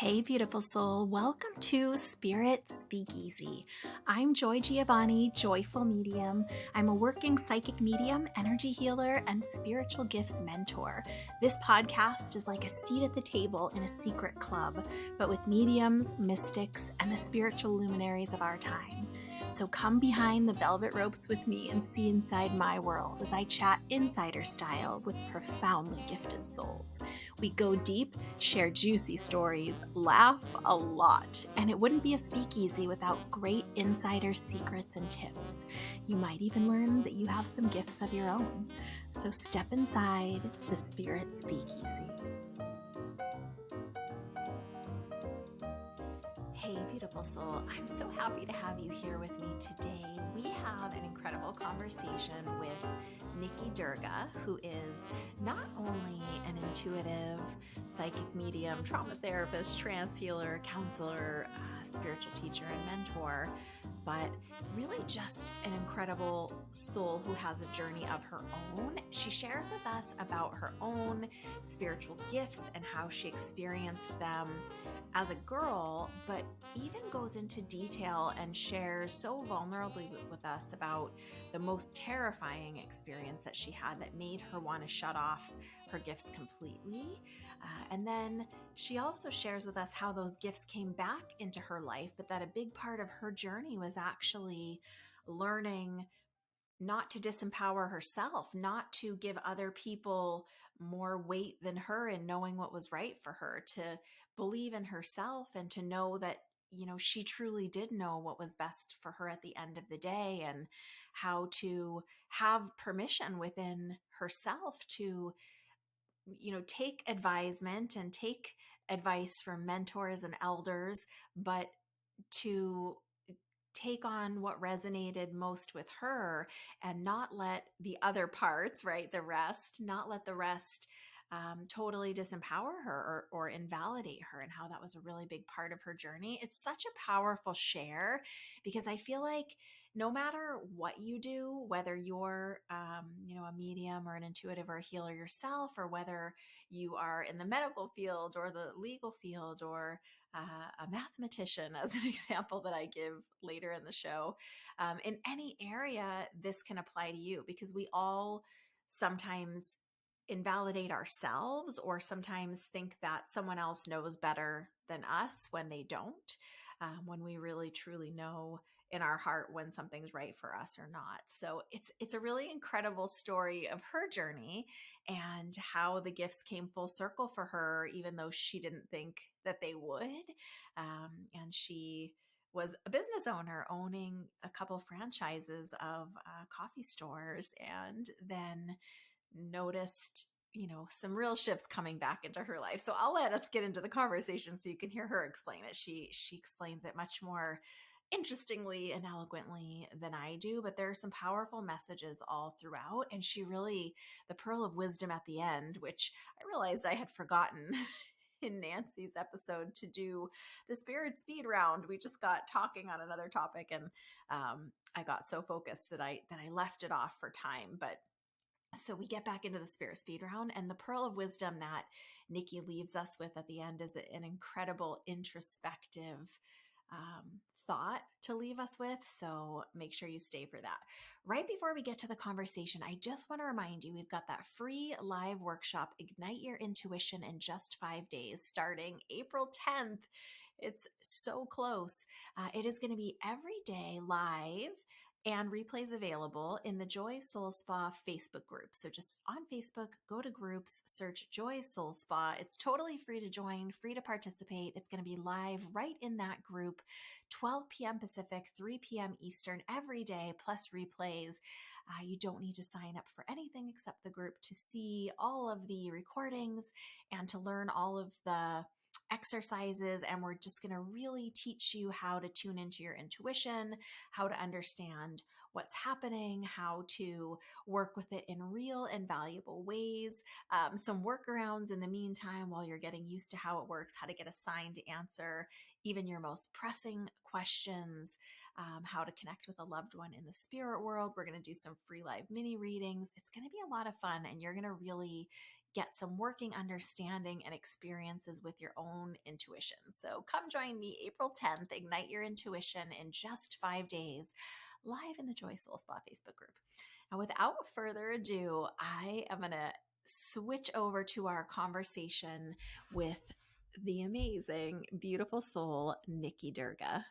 Hey, beautiful soul. Welcome to Spirit Speakeasy. I'm Joy Giovanni, Joyful Medium. I'm a working psychic medium, energy healer, and spiritual gifts mentor. This podcast is like a seat at the table in a secret club, but with mediums, mystics, and the spiritual luminaries of our time. So come behind the velvet ropes with me and see inside my world as I chat insider style with profoundly gifted souls. We go deep, share juicy stories, laugh a lot, and it wouldn't be a speakeasy without great insider secrets and tips. You might even learn that you have some gifts of your own. So step inside the Spirit Speakeasy. Hey, beautiful soul. I'm so happy to have you here with me today. We have an incredible conversation with Nicki Durga, who is not only an intuitive, psychic medium, trauma therapist, trance healer, counselor, spiritual teacher, and mentor, but really just an incredible soul who has a journey of her own. She shares with us about her own spiritual gifts and how she experienced them as a girl, but even goes into detail and shares so vulnerably with us about the most terrifying experience that she had that made her want to shut off her gifts completely. And then she also shares with us how those gifts came back into her life, but that a big part of her journey was actually learning not to disempower herself, not to give other people more weight than her in knowing what was right for her, to believe in herself and to know that, you know, she truly did know what was best for her at the end of the day, and how to have permission within herself to, you know, take advisement and take advice from mentors and elders, but to take on what resonated most with her and not let the other parts, right, the rest, not let the rest totally disempower her or invalidate her, and how that was a really big part of her journey. It's such a powerful share because I feel like no matter what you do, whether you're, you know, a medium or an intuitive or a healer yourself, or whether you are in the medical field or the legal field, or a mathematician, as an example that I give later in the show, in any area, this can apply to you, because we all sometimes invalidate ourselves, or sometimes think that someone else knows better than us when they don't, when we really truly know in our heart when something's right for us or not. So it's a really incredible story of her journey and how the gifts came full circle for her, even though she didn't think that they would. And she was a business owner, owning a couple franchises of coffee stores, and then noticed, you know, some real shifts coming back into her life. So I'll let us get into the conversation so you can hear her explain it. She explains it much more interestingly and eloquently than I do, but there are some powerful messages all throughout. And she really, the pearl of wisdom at the end, which I realized I had forgotten in Nancy's episode to do the spirit speed round. We just got talking on another topic, and I got so focused that I left it off for time. But so we get back into the spirit speed round, and the pearl of wisdom that Nicki leaves us with at the end is an incredible introspective thought to leave us with. So make sure you stay for that. Right before we get to the conversation, I just want to remind you, we've got that free live workshop, Ignite Your Intuition in Just 5 Days, starting April 10th. It's so close. It is going to be every day live, and replays available in the Joy Soul Spa Facebook group. So just on Facebook, go to groups, search Joy Soul Spa. It's totally free to join, free to participate. It's going to be live right in that group, 12 p.m. Pacific, 3 p.m. Eastern every day, plus replays. You don't need to sign up for anything except the group to see all of the recordings and to learn all of the exercises. And we're just going to really teach you how to tune into your intuition, how to understand what's happening, how to work with it in real and valuable ways, some workarounds in the meantime while you're getting used to how it works, how to get a sign to answer even your most pressing questions, how to connect with a loved one in the spirit world. We're going to do some free live mini readings. It's going to be a lot of fun, and you're going to really get some working understanding and experiences with your own intuition. So come join me April 10th, Ignite Your Intuition in just 5 days, live in the Joy Soul Spa Facebook group. Now, without further ado, I am going to switch over to our conversation with the amazing, beautiful soul, Nicki Durga.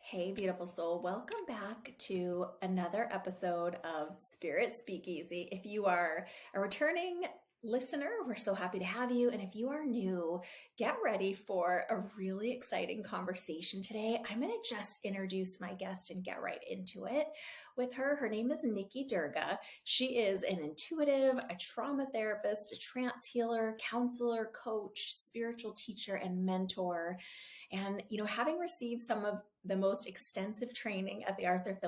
Hey, beautiful soul. Welcome back to another episode of Spirit Speakeasy. If you are a returning listener, we're so happy to have you. And if you are new, get ready for a really exciting conversation today. I'm going to just introduce my guest and get right into it with her. Her name is Nicki Durga. She is an intuitive, a trauma therapist, a trance healer, counselor, coach, spiritual teacher, and mentor. And, having received some of the most extensive training at the Arthur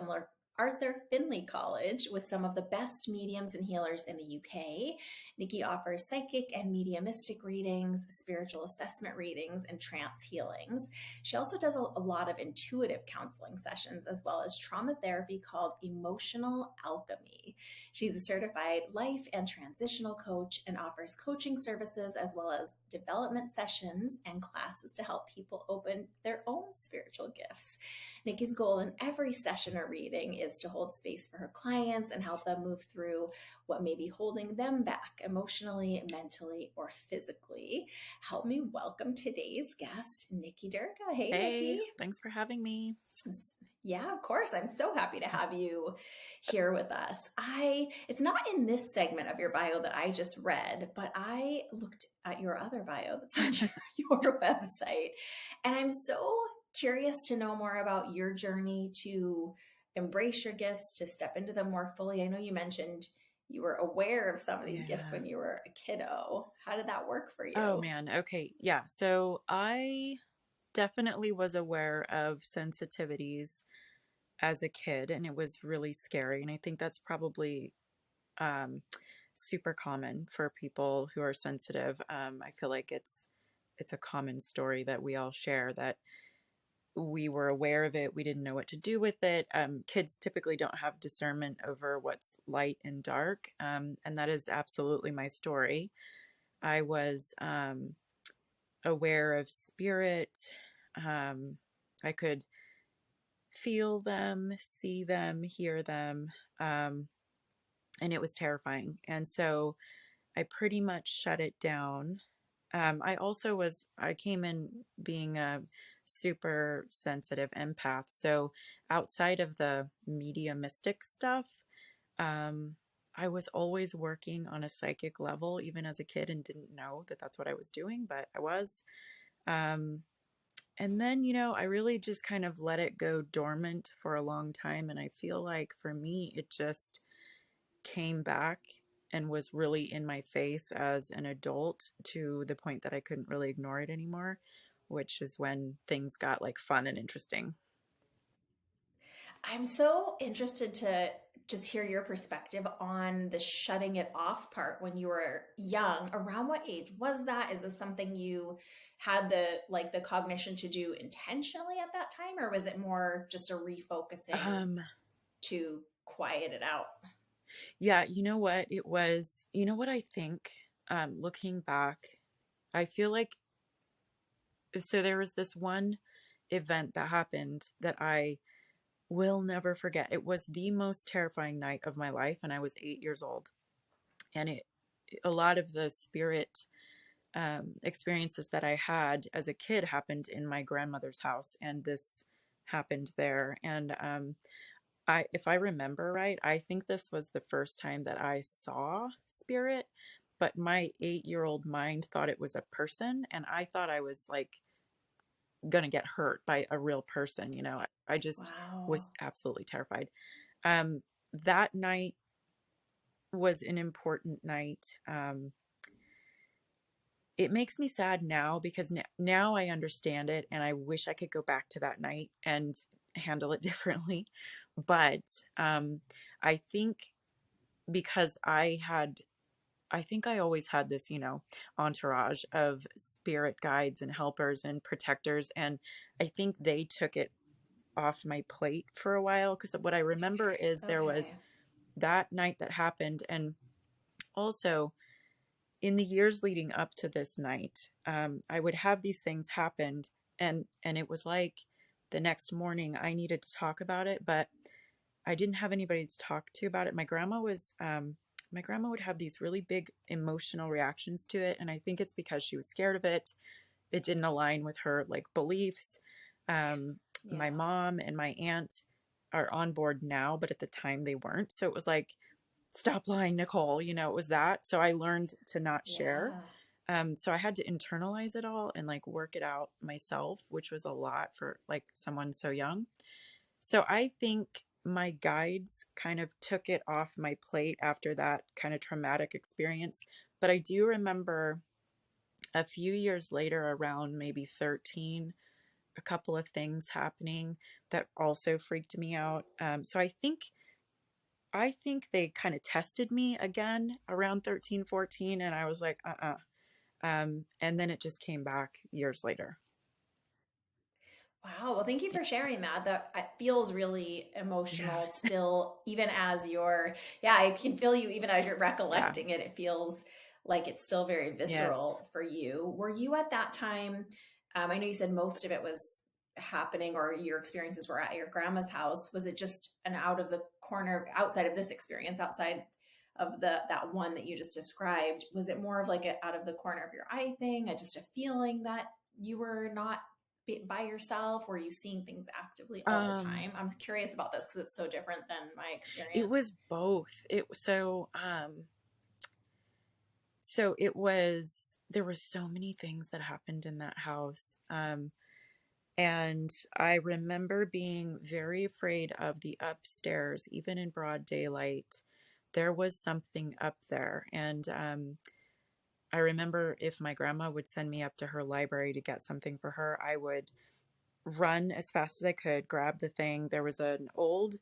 Findlay College with some of the best mediums and healers in the UK, Nicki offers psychic and mediumistic readings, spiritual assessment readings, and trance healings. She also does a lot of intuitive counseling sessions, as well as trauma therapy called Emotional Alchemy. She's a certified life and transitional coach and offers coaching services as well as development sessions and classes to help people open their own spiritual gifts. Nicki's goal in every session or reading is to hold space for her clients and help them move through what may be holding them back emotionally, mentally, or physically. Help me welcome today's guest, Nicki Durga. Hey, Nicki. Thanks for having me. Yeah, of course. I'm so happy to have you here with us. It's not in this segment of your bio that I just read, but I looked at your other bio that's on your website, and I'm so curious to know more about your journey to embrace your gifts, to step into them more fully. I know you mentioned you were aware of some of these gifts when you were a kiddo. How did that work for you? Oh, man. Okay. Yeah. So I definitely was aware of sensitivities as a kid, and it was really scary. And I think that's probably super common for people who are sensitive. I feel like it's a common story that we all share, that we were aware of it. We didn't know what to do with it. Kids typically don't have discernment over what's light and dark. And that is absolutely my story. I was aware of spirit. I could feel them, see them, hear them. And it was terrifying. And so I pretty much shut it down. I came in being a super sensitive empath. So outside of the mediumistic stuff, I was always working on a psychic level, even as a kid, and didn't know that that's what I was doing, but I was. And then, I really just kind of let it go dormant for a long time. And I feel like for me, it just came back and was really in my face as an adult, to the point that I couldn't really ignore it anymore, which is when things got like fun and interesting. I'm so interested to just hear your perspective on the shutting it off part when you were young. Around what age was that? Is this something you had the cognition to do intentionally at that time, or was it more just a refocusing to quiet it out? Yeah, you know what? It was, I think, looking back, I feel like, so there was this one event that happened that I will never forget. It was the most terrifying night of my life, and I was 8 years old. And a lot of the spirit experiences that I had as a kid happened in my grandmother's house, and this happened there. And if I remember right, I think this was the first time that I saw spirit, but my 8-year-old mind thought it was a person, and I thought I was like gonna get hurt by a real person. I just was absolutely terrified. That night was an important night. It makes me sad now because now I understand it, and I wish I could go back to that night and handle it differently. But I think because I think I always had this, entourage of spirit guides and helpers and protectors. And I think they took it off my plate for a while, because what I remember is there was that night that happened, and also in the years leading up to this night, I would have these things happen, and it was like the next morning I needed to talk about it, but I didn't have anybody to talk to about it. My grandma would have these really big emotional reactions to it, and I think it's because she was scared of it. It didn't align with her like beliefs. My Yeah. mom and my aunt are on board now, but at the time they weren't. So it was like, stop lying, Nicole. It was that. So I learned to not share. Yeah. So I had to internalize it all and like work it out myself, which was a lot for like someone so young. So I think my guides kind of took it off my plate after that kind of traumatic experience. But I do remember a few years later, around maybe 13, a couple of things happening that also freaked me out. So I think they kind of tested me again around 13, 14, and I was like, and then it just came back years later. Wow. Well, thank you for sharing that. That it feels really Yeah, emotional still, even as yeah, I can feel you even as you're yeah, recollecting it. It feels like it's still very yes. visceral for you. Were you at that time? I know you said most of it was happening or your experiences were at your grandma's house. Was it just an out of the corner, outside of this experience, outside of that one that you just described? Was it more of like a out of the corner of your eye thing, just a feeling that you were not by yourself? Were you seeing things actively all the Um, time? I'm curious about this because it's so different than my it experience. was both. So it was, there were so many things that happened in that house. And I remember being very afraid of the upstairs, even in broad daylight. There was something up there. And I remember if my grandma would send me up to her library to get something for her, I would run as fast as I could, grab the thing. There was an old,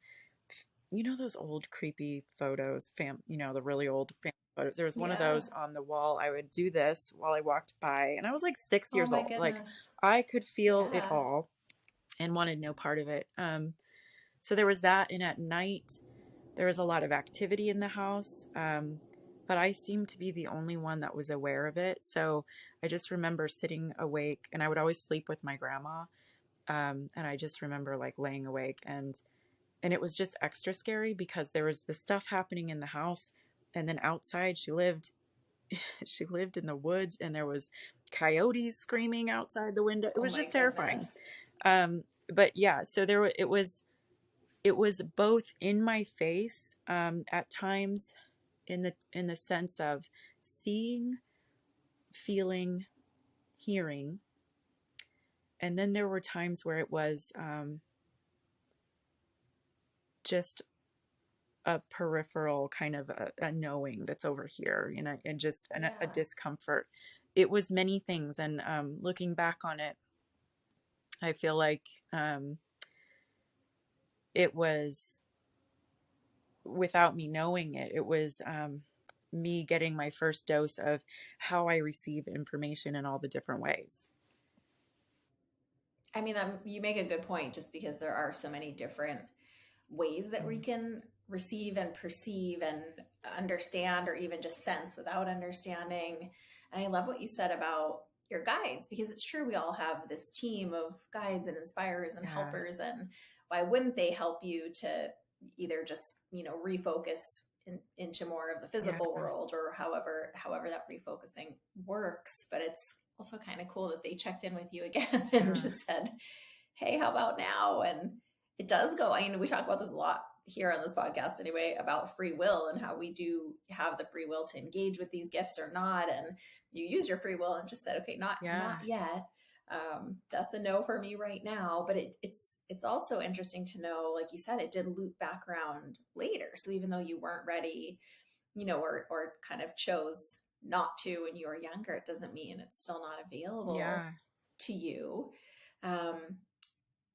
those old creepy photos, the really old family photos. There was one of Yeah. those on the wall. I would do this while I walked by, and I was like six Oh years my old. Like goodness. I could feel it Yeah. all and wanted no part of it. So there was that, and at night there was a lot of activity in the house. But I seemed to be the only one that was aware of it. So I just remember sitting awake, and I would always sleep with my grandma. And I just remember like laying awake, and it was just extra scary because there was this stuff happening in the house, and then outside she lived in the woods, and there was coyotes screaming outside the window. It Oh was my just terrifying. goodness. But yeah, so it was both in my face, at times, in the sense of seeing, feeling, hearing, and then there were times where it was, just a peripheral kind of a knowing that's over here, and just a Yeah. discomfort. It was many things, and looking back on it, I feel like, it was, without me knowing it, it was, me getting my first dose of how I receive information in all the different ways. I mean, you make a good point just because there are so many different ways that we Mm. can receive and perceive and understand or even just sense without understanding. And I love what you said about your guides because it's true we all have this team of guides and inspirers and Yeah, helpers, and why wouldn't they help you to either just refocus into more of the yeah, physical world or however that refocusing works. But it's also kind of cool that they checked in with you again and yeah, just said, hey, how about now? And it does go, I mean, we talk about this a lot here on this podcast anyway, about free will and how we do have the free will to engage with these gifts or not. And you use your free will and just said, okay, not yeah, yet. That's a no for me right now. But it's also interesting to know, like you said, it did loop back around later. So even though you weren't ready, or kind of chose not to when you were younger, it doesn't mean it's still not available yeah, to you. Um,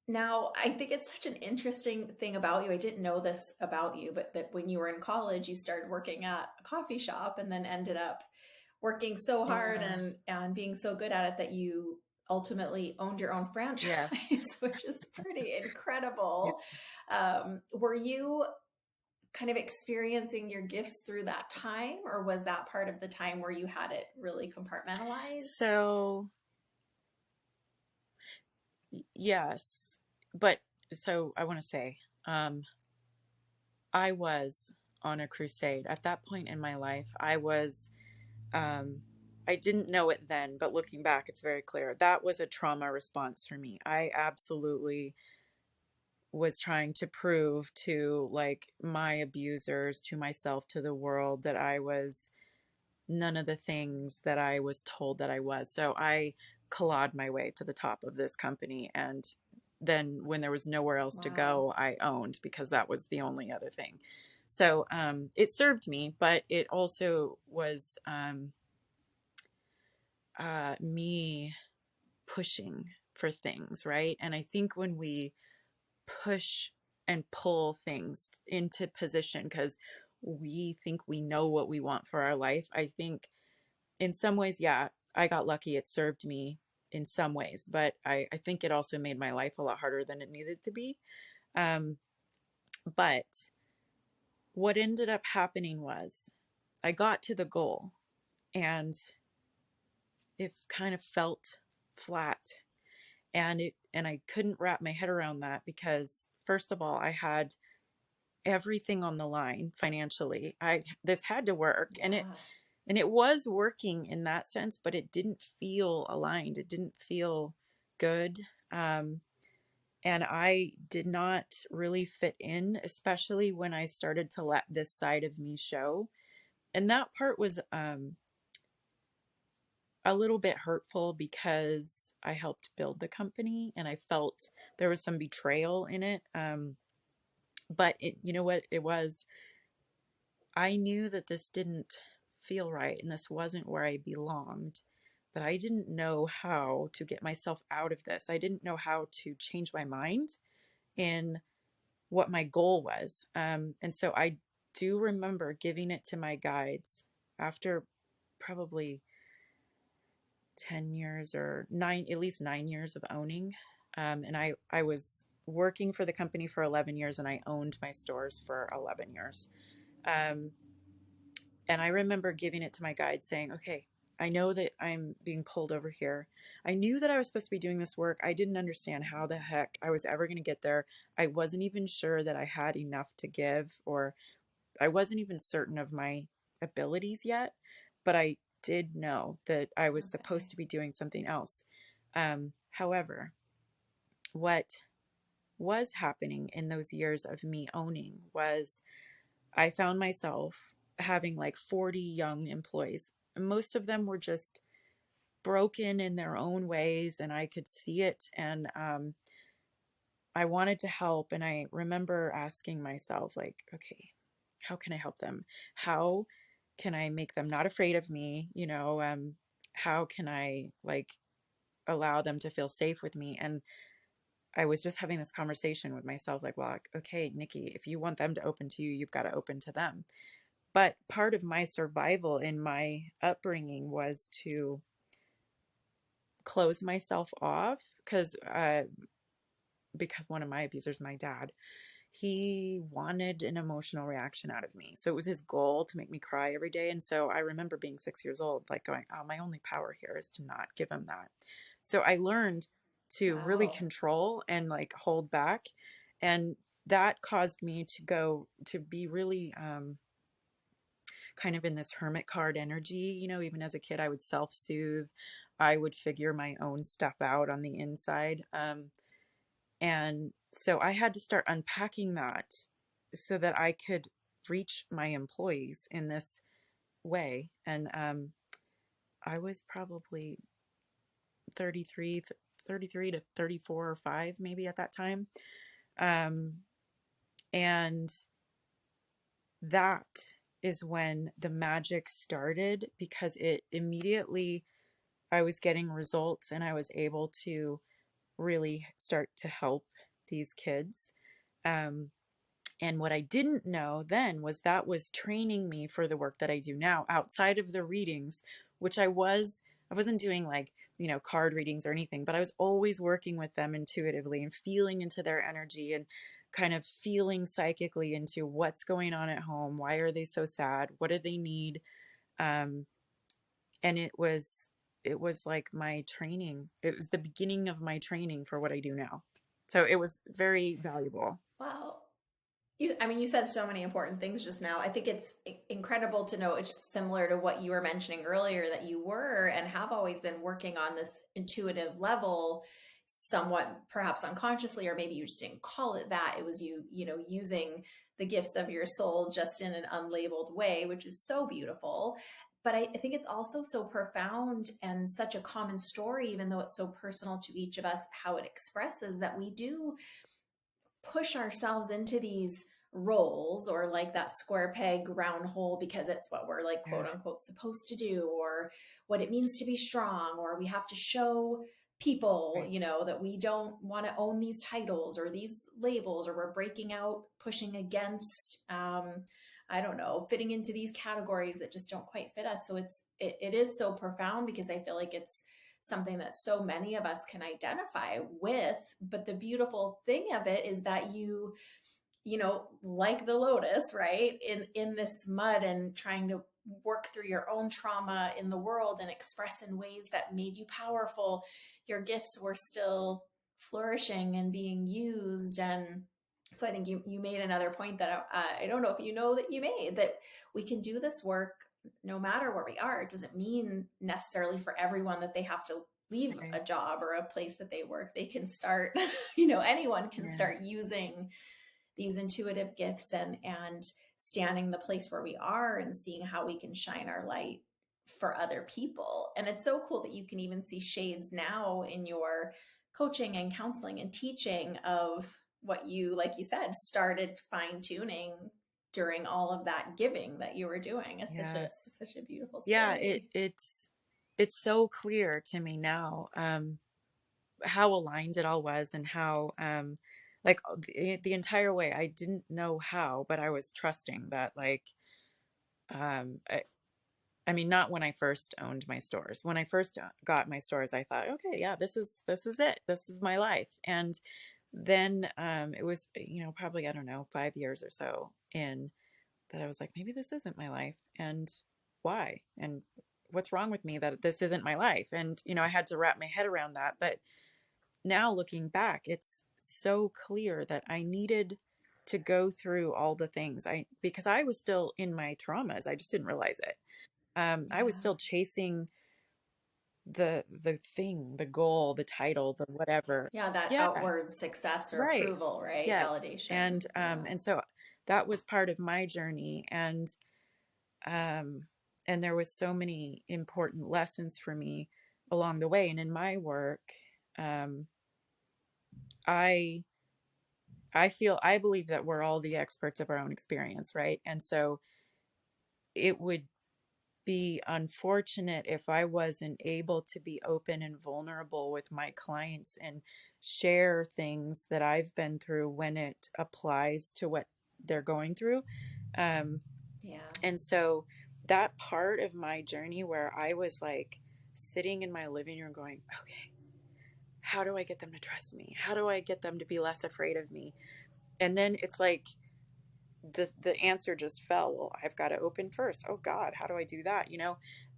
Now, I think it's such an interesting thing about you. I didn't know this about you, but that when you were in college, you started working at a coffee shop and then ended up working so hard yeah, and being so good at it that you ultimately owned your own yes, franchise, which is pretty yeah. incredible. Were you kind of experiencing your gifts through that time, or was that part of the time where you had it really compartmentalized? So, yes, but so I want to say, I was on a crusade at that point in my life. Um, I didn't know it then, but looking back, it's very clear that was a trauma response for me. I absolutely was trying to prove to like my abusers, to myself, to the world that I was none of the things that I was told that I was. So I clawed my way to the top of this company. And then when there was nowhere else to Wow. go, I owned because that was the only other thing. So it served me, but it also was me pushing for things, right? And I think when we push and pull things into position because we think we know what we want for our life, I think in some ways, yeah, I got lucky. It served me in some ways, but I think it also made my life a lot harder than it needed to be. Um, but what ended up happening was I got to the goal and it kind of felt flat, and I couldn't wrap my head around that because first of all, I had everything on the line financially. This had to work, Yeah. and it was working in that sense, but it didn't feel aligned. It didn't feel good. Um, and I did not really fit in, especially when I started to let this side of me show. And that part was a little bit hurtful because I helped build the company and I felt there was some betrayal in it. But you know what it was? I knew that this didn't feel right and this wasn't where I belonged, but I didn't know how to get myself out of this. I didn't know how to change my mind in what my goal was. And so I do remember giving it to my guides after probably 10 years or at least 9 years of owning. And I was working for the company for 11 years and I owned my stores for 11 years. Um, And I remember giving it to my guide saying, okay, I know that I'm being pulled over here. I knew that I was supposed to be doing this work. I didn't understand how the heck I was ever going to get there. I wasn't even sure that I had enough to give, or I wasn't even certain of my abilities yet. But I did know that I was Okay. supposed to be doing something else. However, what was happening in those years of me owning was I found myself having like 40 young employees. Most of them were just broken in their own ways, and I could see it. And I wanted to help. And I remember asking myself, like, okay, how can I help them? How can I make them not afraid of me? How can I like allow them to feel safe with me? And I was just having this conversation with myself, like, well, okay, Nikki, if you want them to open to you, you've got to open to them. But part of my survival in my upbringing was to close myself off because one of my abusers, my dad, he wanted an emotional reaction out of me. So it was his goal to make me cry every day. And so I remember being 6 years old, like going, oh, my only power here is to not give him that. So I learned to really Wow. control and like hold back. And that caused me to go to be really kind of in this hermit card energy. Even as a kid, I would self soothe, I would figure my own stuff out on the inside. And so I had to start unpacking that so that I could reach my employees in this way. And I was probably 33, 33 to 34 or 5, maybe at that time. Um, and that is when the magic started because it immediately I was getting results and I was able to really start to help these kids. Um, and what I didn't know then was that was training me for the work that I do now outside of the readings, which I wasn't doing like, card readings or anything, but I was always working with them intuitively and feeling into their energy and kind of feeling psychically into what's going on at home. Why are they so sad? What do they need? Um, and it was like my training. It was the beginning of my training for what I do now. So it was very valuable. Wow. I mean, you said so many important things just now. I think it's incredible to know it's similar to what you were mentioning earlier, that you were and have always been working on this intuitive level, somewhat perhaps unconsciously, or maybe you just didn't call it that. It was using the gifts of your soul just in an unlabeled way, which is so beautiful. But I think it's also so profound and such a common story, even though it's so personal to each of us, how it expresses that we do push ourselves into these roles, or like that square peg round hole, because it's what we're like Yeah. quote unquote supposed to do, or what it means to be strong, or we have to show people, Right. that we don't want to own these titles or these labels, or we're breaking out, pushing against I don't know, fitting into these categories that just don't quite fit us. So it is so profound, because I feel like it's something that so many of us can identify with. But the beautiful thing of it is that like the lotus, right, in this mud, and trying to work through your own trauma in the world and express in ways that made you powerful, your gifts were still flourishing and being used. And so I think you made another point that I don't know if you know that you made, that we can do this work no matter where we are. It doesn't mean necessarily for everyone that they have to leave Right. a job or a place that they work. They can start, anyone can Yeah. start using these intuitive gifts, and standing the place where we are and seeing how we can shine our light for other people. And it's so cool that you can even see shades now in your coaching and counseling and teaching of what you, like you said, started fine tuning during all of that giving that you were doing. It's Yes. such a beautiful Yeah, story. it's so clear to me now, how aligned it all was, and how like the entire way I didn't know how, but I was trusting that, like, um I, I mean, not when I first owned my stores. When I first got my stores, I thought, okay, yeah, this is it. This is my life. And then it was, probably, I don't know, 5 years or so in, that I was like, maybe this isn't my life. And why? And what's wrong with me that this isn't my life? And, I had to wrap my head around that. But now looking back, it's so clear that I needed to go through all the things, because I was still in my traumas. I just didn't realize it. I was Yeah. still chasing the thing, the goal, the title, the whatever. Yeah, that Yeah, outward success or right. approval, right? Yes. Validation. Yeah. And so that was part of my journey. Um and there was so many important lessons for me along the way. And in my work, um I I believe that we're all the experts of our own experience, right? And so it would be unfortunate if I wasn't able to be open and vulnerable with my clients and share things that I've been through when it applies to what they're going through. Um, Yeah. and so that part of my journey where I was like sitting in my living room going, okay, how do I get them to trust me? How do I get them to be less afraid of me? And then it's like, the answer just fell. Well, I've got to open first. Oh God, how do I do that?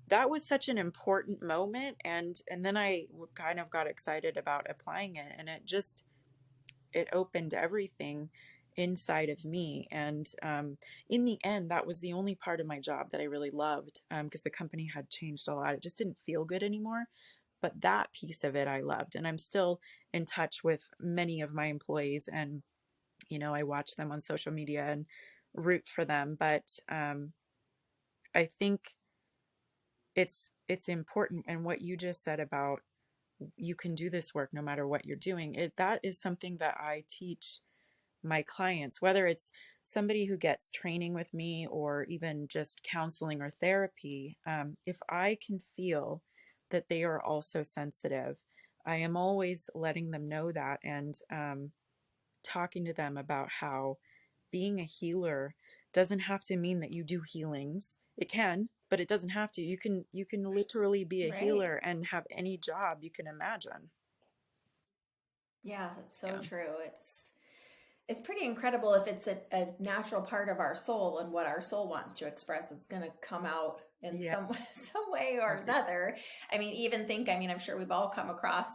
That was such an important moment. And then I kind of got excited about applying it, and it opened everything inside of me. And in the end, that was the only part of my job that I really loved, because the company had changed a lot. It just didn't feel good anymore. But that piece of it I loved. And I'm still in touch with many of my employees, and I watch them on social media and root for them. But I think it's important. And what you just said about, you can do this work no matter what you're doing, that is something that I teach my clients, whether it's somebody who gets training with me or even just counseling or therapy. If I can feel that they are also sensitive, I am always letting them know that, and talking to them about how being a healer doesn't have to mean that you do healings. It can, but it doesn't have to. You can literally be a Right. healer and have any job you can imagine. Yeah, it's so Yeah. true. it's pretty incredible if it's a natural part of our soul and what our soul wants to express, it's going to come out in Yeah, some way or right. another. I mean, I'm sure we've all come across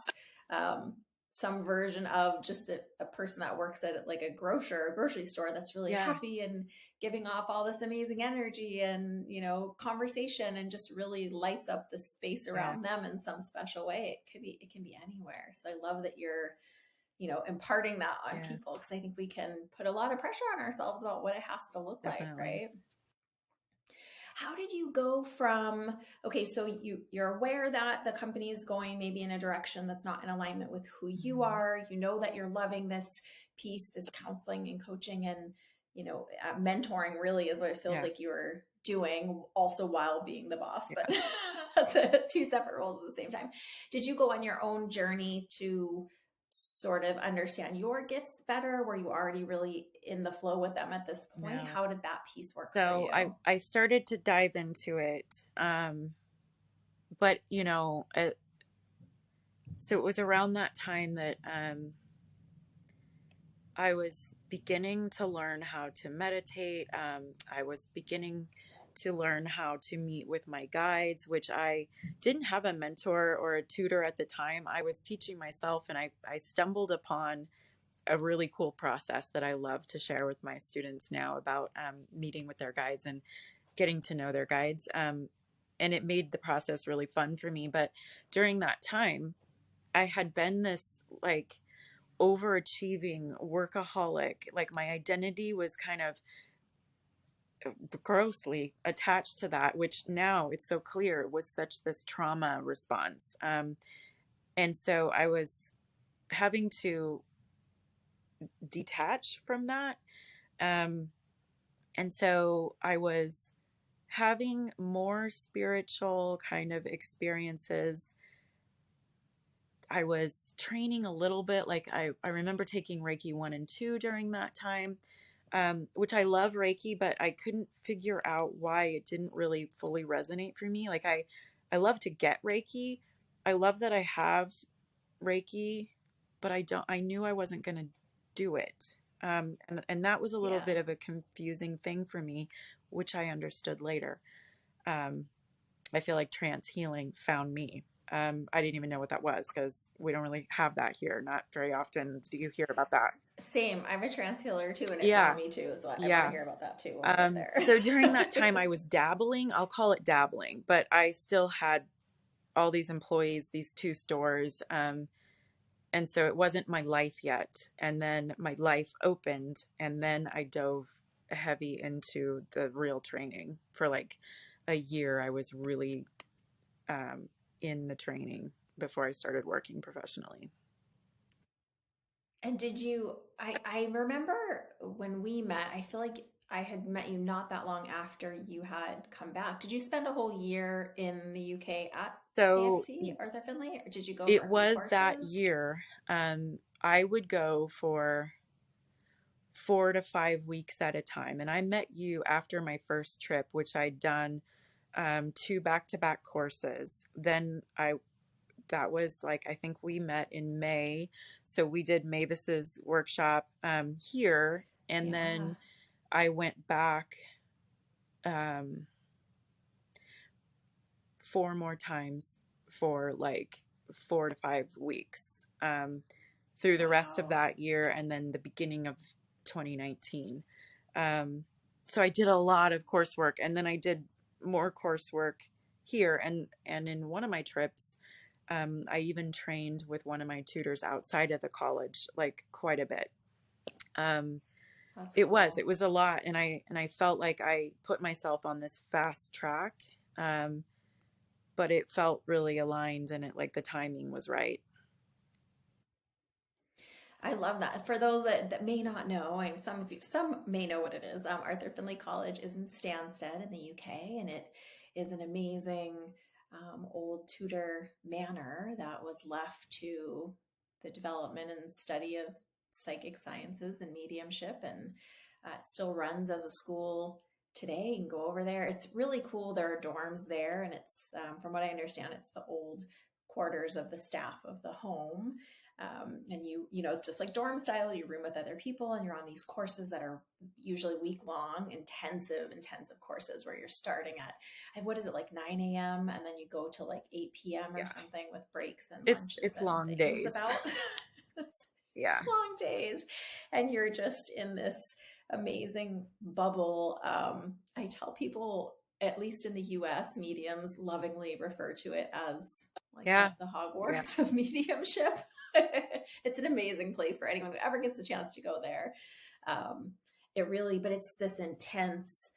um, some version of just a person that works at like a grocery store that's really Yeah, happy and giving off all this amazing energy and, conversation, and just really lights up the space yeah, around them in some special way. It can be anywhere. So I love that you're imparting that on yeah, people, because I think we can put a lot of pressure on ourselves about what it has to look like, definitely. right? How did you go from, okay, so you're aware that the company is going maybe in a direction that's not in alignment with who you Mhm. are, that you're loving this piece, this counseling and coaching and, mentoring really is what it feels Yeah, like you're doing, also while being the boss, yeah. but that's two separate roles at the same time. Did you go on your own journey to sort of understand your gifts better? Were you already really in the flow with them at this point? No. How did that piece work for So I you? I started to dive into it, but so it was around that time that I was beginning to learn how to meditate. I was beginning to learn how to meet with my guides, which I didn't have a mentor or a tutor at the time. I was teaching myself, and I stumbled upon a really cool process that I love to share with my students now about meeting with their guides and getting to know their guides. And it made the process really fun for me. But during that time, I had been this like overachieving workaholic. Like my identity was kind of grossly attached to that, which now it's so clear was such this trauma response. And so I was having to detach from that. Um, and so I was having more spiritual kind of experiences. I was training a little bit. Like I remember taking Reiki 1 and 2 during that time, which I love Reiki, but I couldn't figure out why it didn't really fully resonate for me. Like I love to get Reiki. I love that I have Reiki, but I knew I wasn't going to do it. And that was a little Yeah. bit of a confusing thing for me, which I understood later. Um, I feel like trance healing found me. I didn't even know what that was because we don't really have that here. Not very often do you hear about that. Same. I'm a trance healer too, and it found Yeah, me too. So I want to yeah. hear about that too when we get there. So during that time, I was dabbling. I'll call it dabbling, but I still had all these employees, these two stores. And so it wasn't my life yet. And then my life opened, and then I dove heavy into the real training for like a year. I was really um, in the training before I started working professionally. And I remember when we met, I feel like I had met you not that long after you had come back. Did you spend a whole year in the UK at So AFC, Arthur Findlay, or did you go for it a few was that courses? year. I would go for 4 to 5 weeks at a time. And I met you after my first trip, which I'd done two back-to-back courses. Then that was like, I think we met in May. So we did Mavis's workshop here. And Yeah. then I went back um, 4 more times for like 4 to 5 weeks through the rest of Wow. that year and then the beginning of 2019. Um, so I did a lot of coursework, and then I did more coursework here. And in one of my trips, I even trained with one of my tutors outside of the college, like quite a bit. Um, That's it cool. was a lot, and I felt like I put myself on this fast track. Um, but it felt really aligned, and it like the timing was right. I love that. For those that may not know, and some may know what it is. Arthur Findlay College is in Stansted in the UK, and it is an amazing old Tudor manor that was left to the development and study of psychic sciences and mediumship, and it still runs as a school today. You can go over there. It's really cool. There are dorms there, and it's from what I understand, it's the old quarters of the staff of the home. And you know, just like dorm style, you room with other people and you're on these courses that are usually week long, intensive courses where you're starting at, what is it, like 9 a.m. and then you go to like 8 p.m. or Yeah. something with breaks and lunches It's and long things days. about. it's, Yeah. it's long days. And you're just in this amazing bubble. I tell people, at least in the US, mediums lovingly refer to it as like Yeah. the Yeah. Hogwarts of mediumship. It's an amazing place for anyone who ever gets a chance to go there. It really, but it's this intense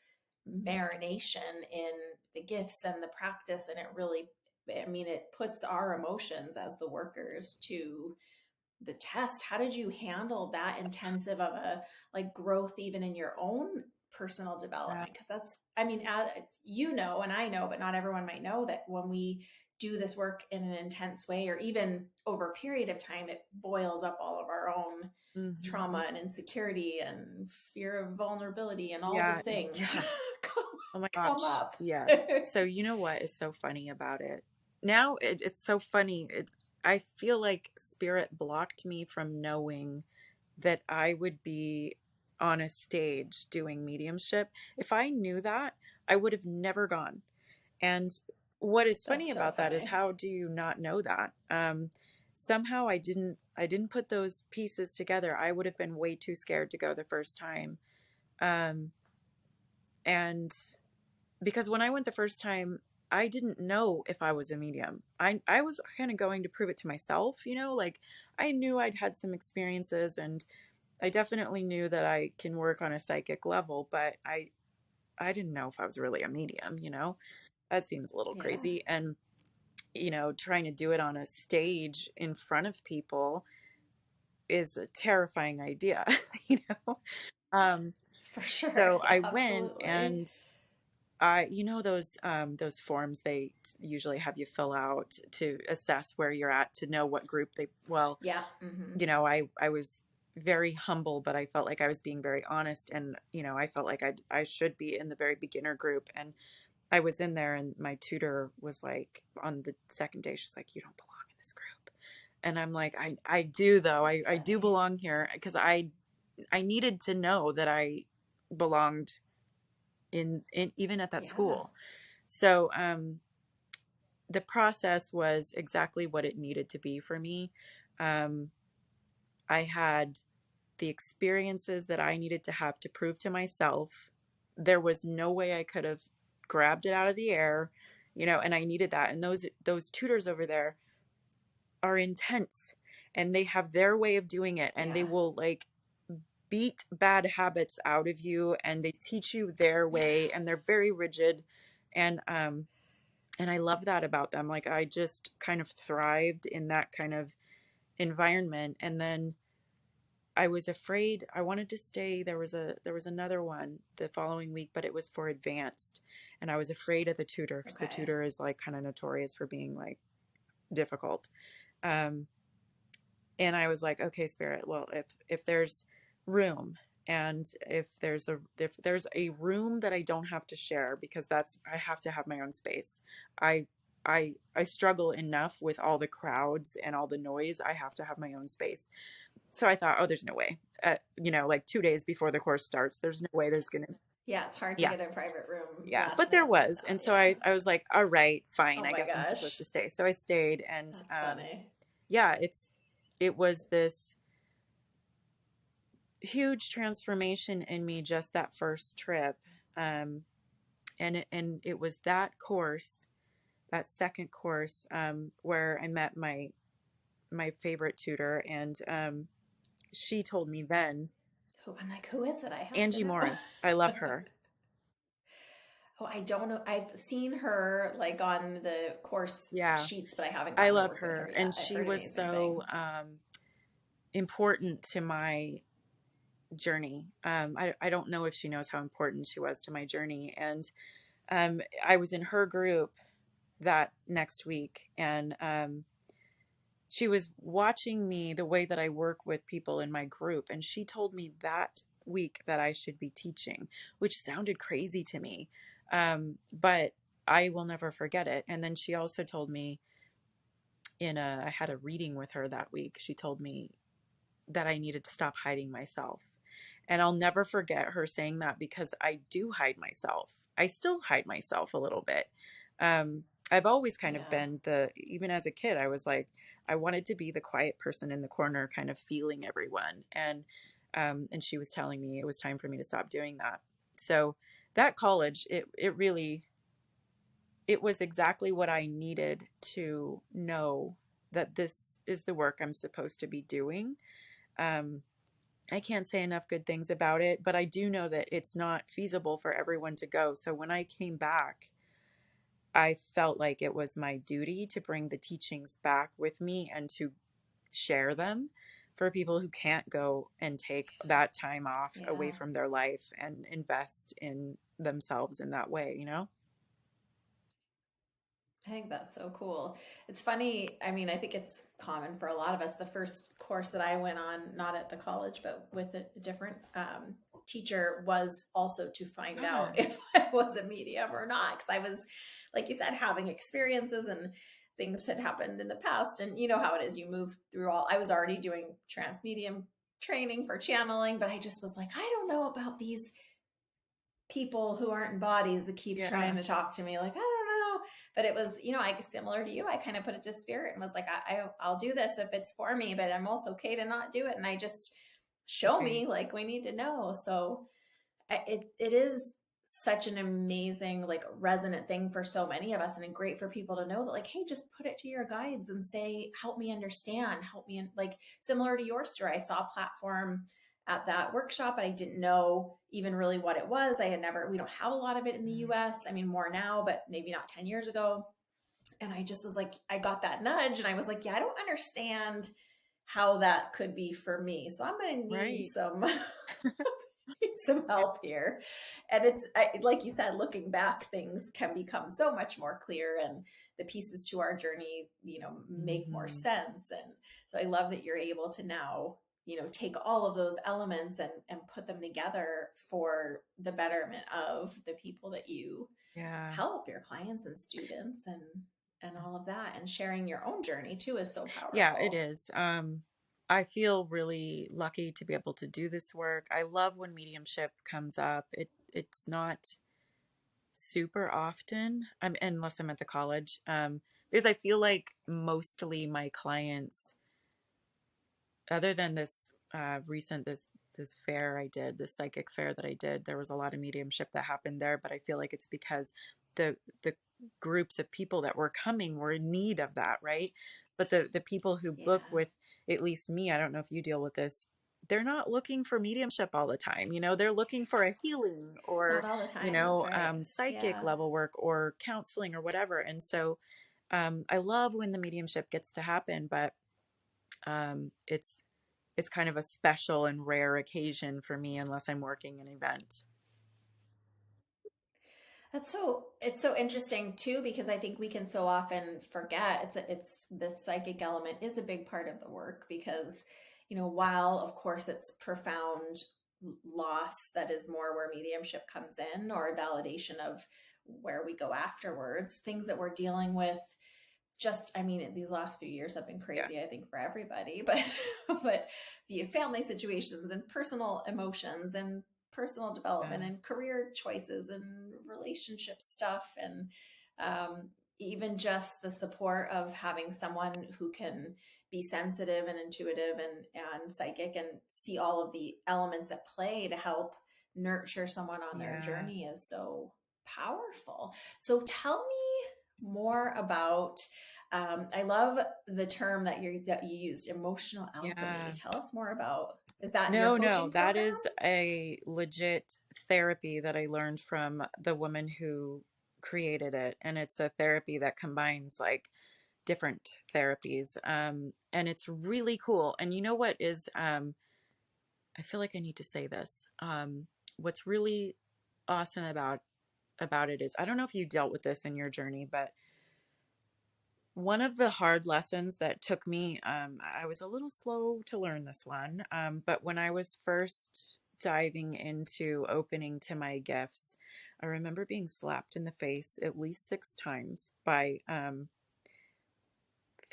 marination in the gifts and the practice. And it really, I mean, it puts our emotions as the workers to the test. How did you handle that intensive of a like growth even in your own personal Yeah. development? Because that's, I mean, as you know, and I know, but not everyone might know that when we do this work in an intense way, or even over a period of time, it boils up all of our own Mm-hmm. trauma and insecurity and fear of vulnerability and all the Yeah. things Yeah. Oh my come gosh. up. Yes. So you know what is so funny about it? Now it's so funny. I feel like spirit blocked me from knowing that I would be on a stage doing mediumship. If I knew that, I would have never gone. And what is funny That's so about that is, funny. how do you not know that? Somehow I didn't put those pieces together. I would have been way too scared to go the first time. Um, and because when I went the first time, I didn't know if I was a medium. I was kind of going to prove it to myself, like I knew I'd had some experiences, and I definitely knew that I can work on a psychic level, but I didn't know if I was really a medium. That seems a little Yeah, crazy. And trying to do it on a stage in front of people is a terrifying idea, you know. Um for sure. so Yeah, I went, absolutely. and those forms they usually have you fill out to assess where you're at, to know what group Yeah. Mm-hmm. I was very humble, but I felt like I was being very honest, and I felt like I should be in the very beginner group. And I was in there, and my tutor was like, on the second day, she's like, "You don't belong in this group." And I'm like, I do though. I, That's I do funny. belong here, because I needed to know that I belonged in even at that Yeah, school. So the process was exactly what it needed to be for me. Um, I had the experiences that I needed to have to prove to myself. There was no way I could have grabbed it out of the air, and I needed that. And those tutors over there are intense, and they have their way of doing it, and they yeah. will like beat bad habits out of you, and they teach you their way, and they're very rigid. And I love that about them. Like, I just kind of thrived in that kind of environment. And then I was afraid. I wanted to stay. There was another one the following week, but it was for advanced, and I was afraid of the tutor, because the Okay. tutor is like kind of notorious for being like difficult. Um, and I was like, okay, spirit, well, if there's room, and if there's a room that I don't have to share, because I have to have my own space. I I struggle enough with all the crowds and all the noise. I have to have my own space. So I thought, oh, there's no way. Like 2 days before the course starts, there's no way there's gonna. Yeah, it's hard to Yeah, get a private room yeah. last But there minute like was, that. and so Yeah. I was like, all right, fine. Oh I my guess I'm supposed gosh. to stay. So I stayed, and That's funny. yeah, it was this huge transformation in me, just that first trip. Um, and it was that course, that second course, where I met my favorite tutor, and she told me then, I'm like, who is it? I have to Angie know. Morris. I love her. Oh, I don't know. I've seen her like on the course Yeah, sheets, but I haven't I gotten to love work with her her, yet. and I've she heard was amazing so things. important to my journey. I don't know if she knows how important she was to my journey, and I was in her group that next week, and she was watching me, the way that I work with people in my group, and she told me that week that I should be teaching, which sounded crazy to me, but I will never forget it. And then she also told me, I had a reading with her that week. She told me that I needed to stop hiding myself. And I'll never forget her saying that, because I do hide myself. I still hide myself a little bit. I've always kind of Yeah. been even as a kid, I was like, I wanted to be the quiet person in the corner, kind of feeling everyone. And she was telling me it was time for me to stop doing that. So that college, it was exactly what I needed to know, that this is the work I'm supposed to be doing. Um, I can't say enough good things about it, but I do know that it's not feasible for everyone to go. So when I came back, I felt like it was my duty to bring the teachings back with me and to share them for people who can't go and take that time off away Yeah. from their life and invest in themselves in that way, you know? I think that's so cool. It's funny. I mean, I think it's common for a lot of us. The first course that I went on, not at the college, but with a different teacher, was also to find out Ah, if I was a medium or not. Because I was, like you said, having experiences and things had happened in the past. And you know how it is. You move through I was already doing trance medium training for channeling, but I just was like, I don't know about these people who aren't in bodies that keep trying yeah. to talk to me. Like, I don't know. But it was, I similar to you, I kind of put it to spirit and was like, I'll do this if it's for me, but I'm also okay to not do it. And I just show Right. me, like, we need to know. So it is such an amazing, like, resonant thing for so many of us, and great for people to know that, like, hey, just put it to your guides and say, help me understand, help me. Like, similar to your story, I saw a platform at that workshop, but I didn't know even really what it was. We don't have a lot of it in the Mm, US. I mean, more now, but maybe not 10 years ago. And I just was like, I got that nudge and I was like, yeah, I don't understand how that could be for me. So I'm going to need right. some some help here. And like you said, looking back, things can become so much more clear, and the pieces to our journey, make more Hmm. sense. And so I love that you're able to now, take all of those elements and put them together for the betterment of the people that you Yeah. help, your clients and students, and all of that. And sharing your own journey too is so Yeah, it powerful. is. I feel really lucky to be able to do this work. I love when mediumship comes up. It's not super often, unless I'm at the college, because I feel like mostly my clients, other than this recent this fair I did, this psychic fair that I did, there was a lot of mediumship that happened there, but I feel like it's because the groups of people that were coming were in need of that, right? But the people who book Yeah. with, at least me, I don't know if you deal with this, they're not looking for mediumship all the time. They're looking for a healing, Not or all the time. That's right. psychic Yeah. level work or counseling or whatever. And so I love when the mediumship gets to happen, but it's kind of a special and rare occasion for me unless I'm working an event. It's so interesting too, because I think we can so often forget it's this psychic element is a big part of the work, because while of course it's profound loss that is more where mediumship comes in, or validation of where we go afterwards, things that we're dealing with, just, I mean, these last few years have been Yeah. crazy, I think, for everybody, but but family situations and personal emotions and personal development Yeah. and career choices and relationship stuff, and even just the support of having someone who can be sensitive and intuitive and psychic and see all of the elements at play to help nurture someone on their Yeah. journey is so powerful. So tell me more about, I love the term that you used, emotional alchemy. Yeah. Tell us more about. Is that your No, no, coaching that program? is a legit therapy that I learned from the woman who created it. And it's a therapy that combines like different therapies. And it's really cool. And you know what is, I feel like I need to say this. What's really awesome about it is, I don't know if you dealt with this in your journey, but one of the hard lessons that took me, I was a little slow to learn this one, but when I was first diving into opening to my gifts, I remember being slapped in the face at least 6 times by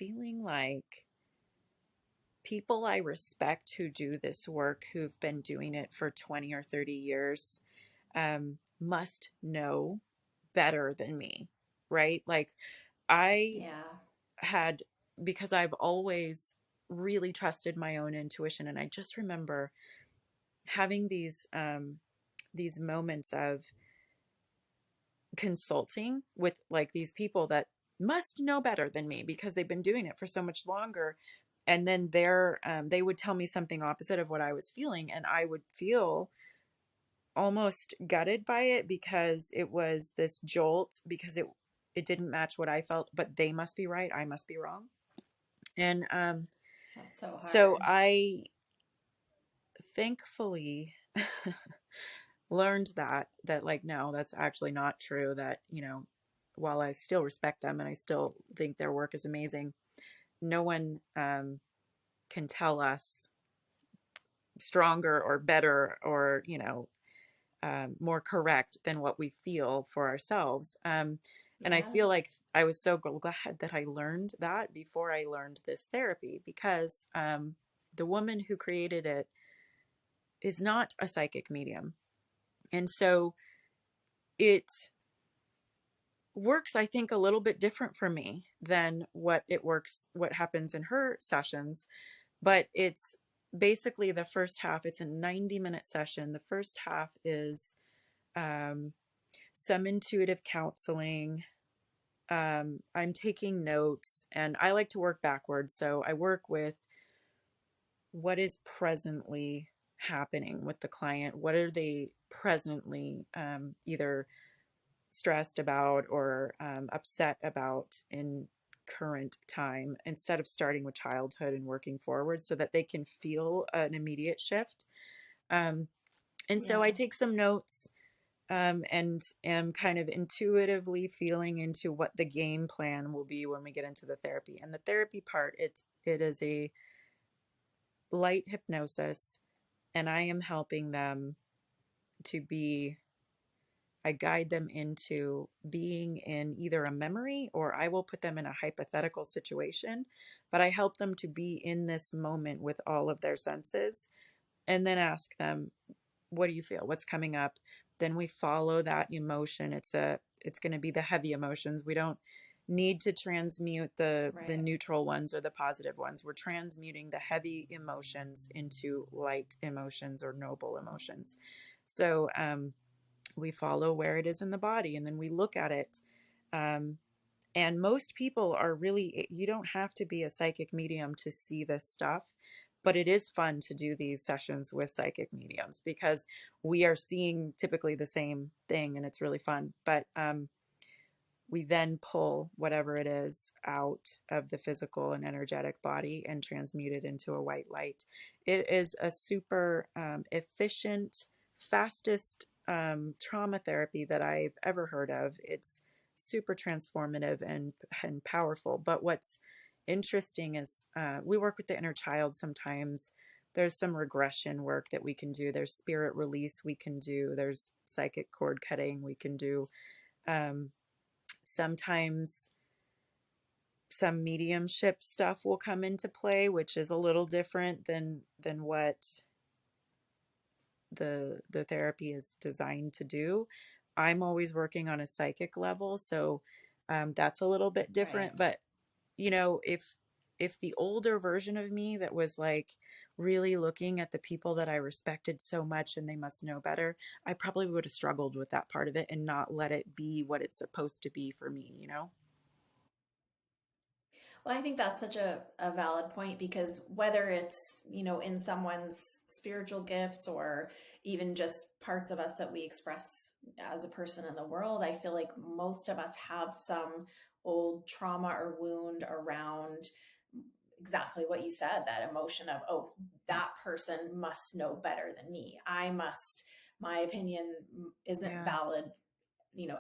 feeling like people I respect who do this work, who've been doing it for 20 or 30 years, must know better than me, right? Like, I Yeah. had, because I've always really trusted my own intuition, and I just remember having these moments of consulting with like these people that must know better than me because they've been doing it for so much longer, and then they would tell me something opposite of what I was feeling, and I would feel almost gutted by it because it was this jolt, because it didn't match what I felt, but they must be right, I must be wrong. And That's so so hard. I thankfully learned that like, no, that's actually not true. That, while I still respect them and I still think their work is amazing, no one can tell us stronger or better or, more correct than what we feel for ourselves. And I Yeah. feel like I was so glad that I learned that before I learned this therapy, because the woman who created it is not a psychic medium. And so it works, I think, a little bit different for me than what happens in her sessions. But it's basically the first half, it's a 90-minute session. The first half is um, some intuitive counseling. I'm taking notes, and I like to work backwards. So I work with what is presently happening with the client. What are they presently either stressed about or upset about in current time, instead of starting with childhood and working forward so that they can feel an immediate shift. Um, and so I Yeah. take some notes, and am kind of intuitively feeling into what the game plan will be when we get into the therapy. And the therapy part, it is a light hypnosis, and I am helping them to be, I guide them into being in either a memory, or I will put them in a hypothetical situation, but I help them to be in this moment with all of their senses, and then ask them, what do you feel? What's coming up? Then we follow that emotion. It's going to be the heavy emotions. We don't need to transmute the Right. neutral ones or the positive ones. We're transmuting the heavy emotions into light emotions or noble emotions. So we follow where it is in the body, and then we look at it. Um, and most people are really, you don't have to be a psychic medium to see this stuff, but it is fun to do these sessions with psychic mediums because we are seeing typically the same thing, and it's really fun. But we then pull whatever it is out of the physical and energetic body and transmute it into a white light. It is a super efficient, fastest trauma therapy that I've ever heard of. It's super transformative and powerful. But what's interesting is we work with the inner child sometimes. There's some regression work that we can do. There's spirit release we can do. There's psychic cord cutting we can do. Um, Sometimes some mediumship stuff will come into play, which is a little different than what the therapy is designed to do. I'm always working on a psychic level, so that's a little bit Right. different. But if the older version of me that was like really looking at the people that I respected so much and they must know better, I probably would have struggled with that part of it and not let it be what it's supposed to be for me. Well, I think that's such a valid point because whether it's, in someone's spiritual gifts or even just parts of us that we express as a person in the world, I feel like most of us have some old trauma or wound around exactly what you said, that emotion of, oh, that person must know better than me. My opinion isn't Yeah. valid,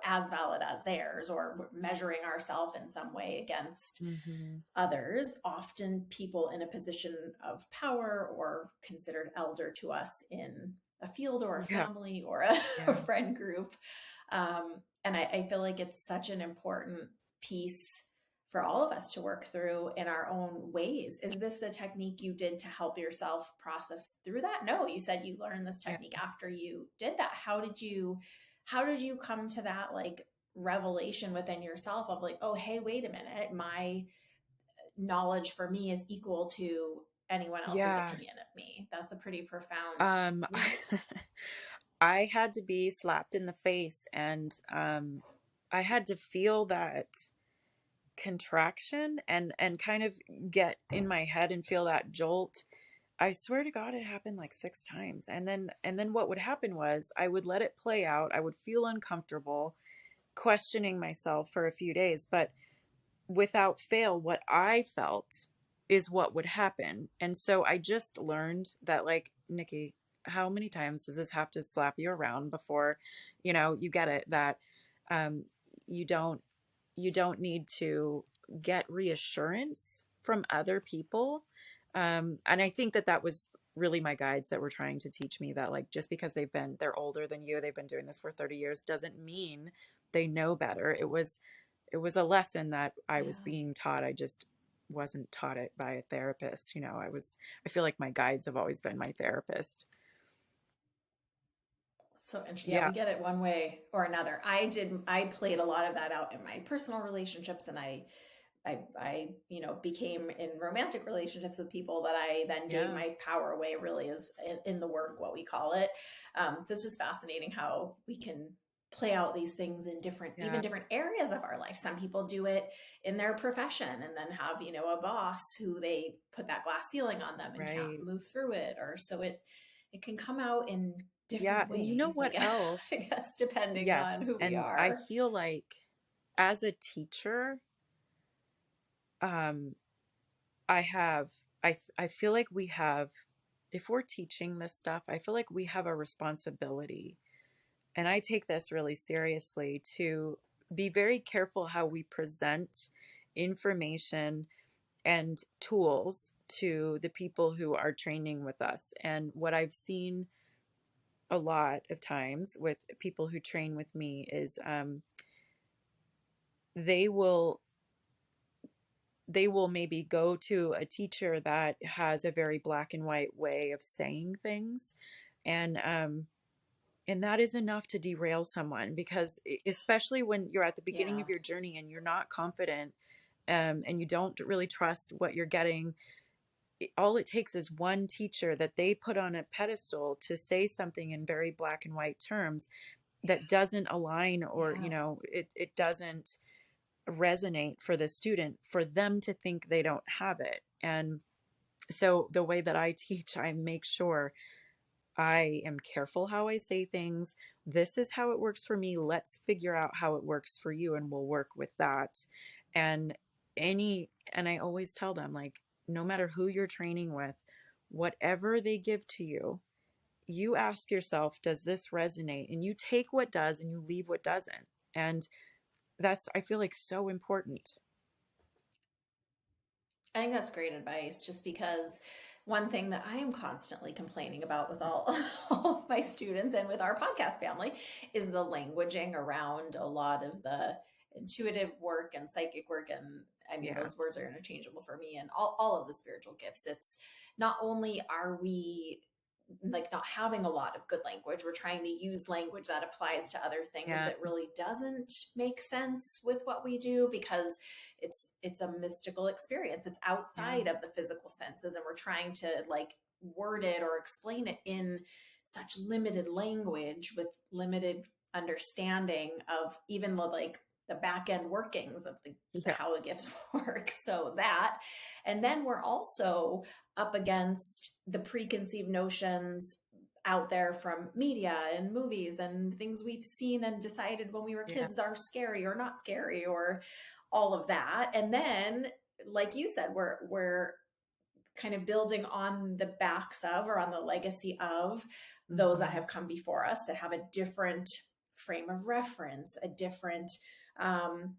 as valid as theirs, or measuring ourselves in some way against Hmm. others, often people in a position of power or considered elder to us in a field or a Yeah. family or a Yeah. friend group. And I feel like it's such an important piece for all of us to work through in our own ways. Is this the technique you did to help yourself process through that? No, you said you learned this Yeah. technique after you did that. How did you come to that like revelation within yourself of like, oh, hey, wait a minute, my knowledge for me is equal to anyone else's Yeah. opinion of me? That's a pretty profound leap. I had to be slapped in the face, and I had to feel that contraction and kind of get in my head and feel that jolt. I swear to God, it happened like 6 times. And then what would happen was I would let it play out. I would feel uncomfortable, questioning myself for a few days, but without fail, what I felt is what would happen. And so I just learned that, like, Nikki, how many times does this have to slap you around before, you get it, that um, you don't you don't need to get reassurance from other people. And I think that that was really my guides that were trying to teach me that, like, just because they're older than you, they've been doing this for 30 years, doesn't mean they know better. It was a lesson that I was Yeah. being taught. I just wasn't taught it by a therapist. I feel like my guides have always been my therapist. So interesting. Yeah, Yeah. we get it one way or another. I played a lot of that out in my personal relationships, and I became in romantic relationships with people that I then gave Yeah. my power away, really, is in the work, what we call it. So it's just fascinating how we can play out these things in even Yeah. different areas of our life. Some people do it in their profession and then have, a boss who they put that glass ceiling on them and can't Right. move through it. Or so it can come out in Yeah. different And you know ways, I what guess, I else? guess, depending on Yes. who we And I are. feel like as a teacher, um, I have, I feel like we have, if we're teaching this stuff, I feel like we have a responsibility. And I take this really seriously, to be very careful how we present information and tools to the people who are training with us. And what I've seen a lot of times with people who train with me is they will they will maybe go to a teacher that has a very black and white way of saying things, and that is enough to derail someone, because especially when you're at the beginning Yeah. of your journey and you're not confident, and you don't really trust what you're getting. All it takes is one teacher that they put on a pedestal to say something in very black and white terms that doesn't align, or Yeah. it doesn't resonate for the student, for them to think they don't have it. And so the way that I teach, I make sure I am careful how I say things. This is how it works for me. Let's figure out how it works for you, and we'll work with that. And and I always tell them, like, no matter who you're training with, whatever they give to you, you ask yourself, does this resonate? And you take what does and you leave what doesn't. And that's, I feel like, so important. I think that's great advice, just because one thing that I am constantly complaining about with all of my students and with our podcast family is the languaging around a lot of the intuitive work and psychic work. And I mean, Yeah. those words are interchangeable for me, and all of the spiritual gifts. It's not only are we like not having a lot of good language, we're trying to use language that applies to other things Yeah. that really doesn't make sense with what we do, because it's a mystical experience. It's Yeah. outside of the physical senses, and we're trying to like word it or explain it in such limited language with limited understanding of even the back end workings of the Yeah. how the gifts work. So that, and then we're also up against the preconceived notions out there from media and movies and things we've seen and decided when we were Yeah. kids are scary or not scary, or all of that. And then, like you said, we're kind of building on the backs of, or on the legacy of, those that Hmm. have come before us that have a different frame of reference, a different,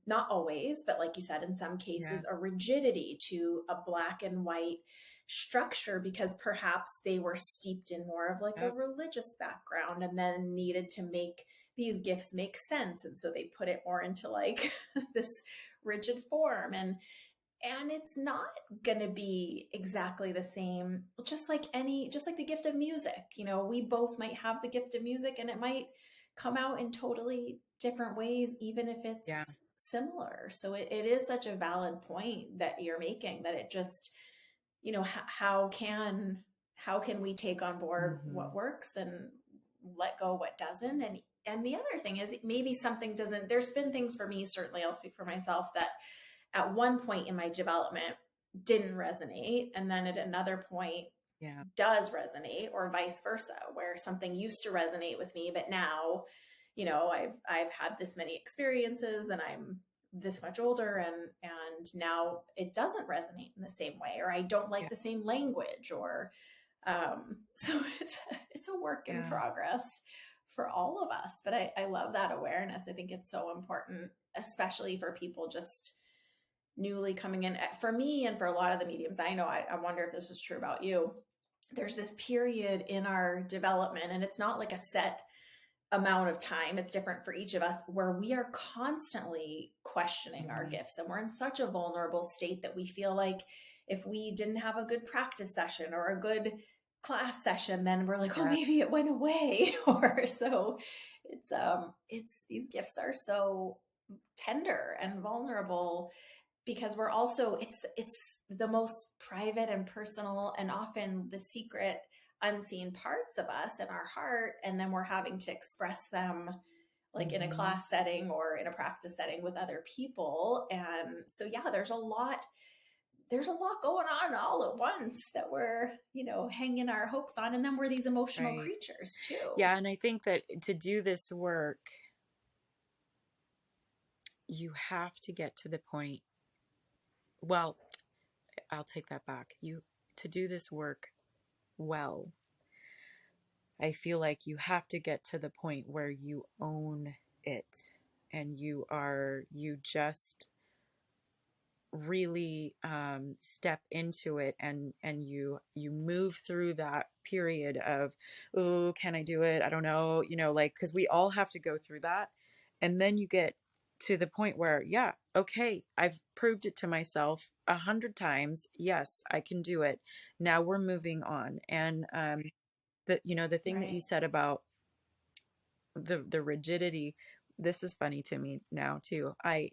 not always, but like you said, in some cases, a Yes. rigidity to a black and white structure, because perhaps they were steeped in more of like a Yep. religious background and then needed to make these gifts make sense. And so they put it more into like this rigid form. And it's not going to be exactly the same, just like the gift of music. We both might have the gift of music, and it might come out in totally different ways, even if Yeah. it's similar. So it is such a valid point that you're making, that it just, how can we take on board Mm-hmm. what works and let go what doesn't? And the other thing is, maybe something doesn't. There's been things for me, certainly I'll speak for myself, that at one point in my development didn't resonate, and then at another point Yeah. does resonate, or vice versa, where something used to resonate with me, but now, I've had this many experiences, and I'm this much older, and now it doesn't resonate in the same way, or I don't like Yeah. the same language, or so it's a work in Yeah. progress for all of us. But I love that awareness. I think it's so important, especially for people just newly coming in. For me, and for a lot of the mediums I know, I wonder if this is true about you. There's this period in our development, and it's not like a set amount of time, it's different for each of us, where we are constantly questioning our Mm-hmm. gifts, and we're in such a vulnerable state that we feel like if we didn't have a good practice session or a good class session, then we're like, oh, Yeah. maybe it went away. Or so it's these gifts are so tender and vulnerable, because we're also, it's the most private and personal, and often the secret unseen parts of us in our heart, and then we're having to express them, like in a Mm-hmm. class setting or in a practice setting with other people. And so yeah, there's a lot going on all at once that we're, hanging our hopes on, and then we're these emotional Right. creatures too. Yeah. And I think that to do this work, you have to get to the point. Well, I'll take that back. To do this work well, I feel like you have to get to the point where you own it, and you just really step into it, and you move through that period of, oh, can I do it? I don't know, like, because we all have to go through that. And then you get to the point where, yeah, okay, I've proved it to myself 100 times. Yes, I can do it. Now we're moving on. And the thing that you Right. said about the rigidity, this is funny to me now too. I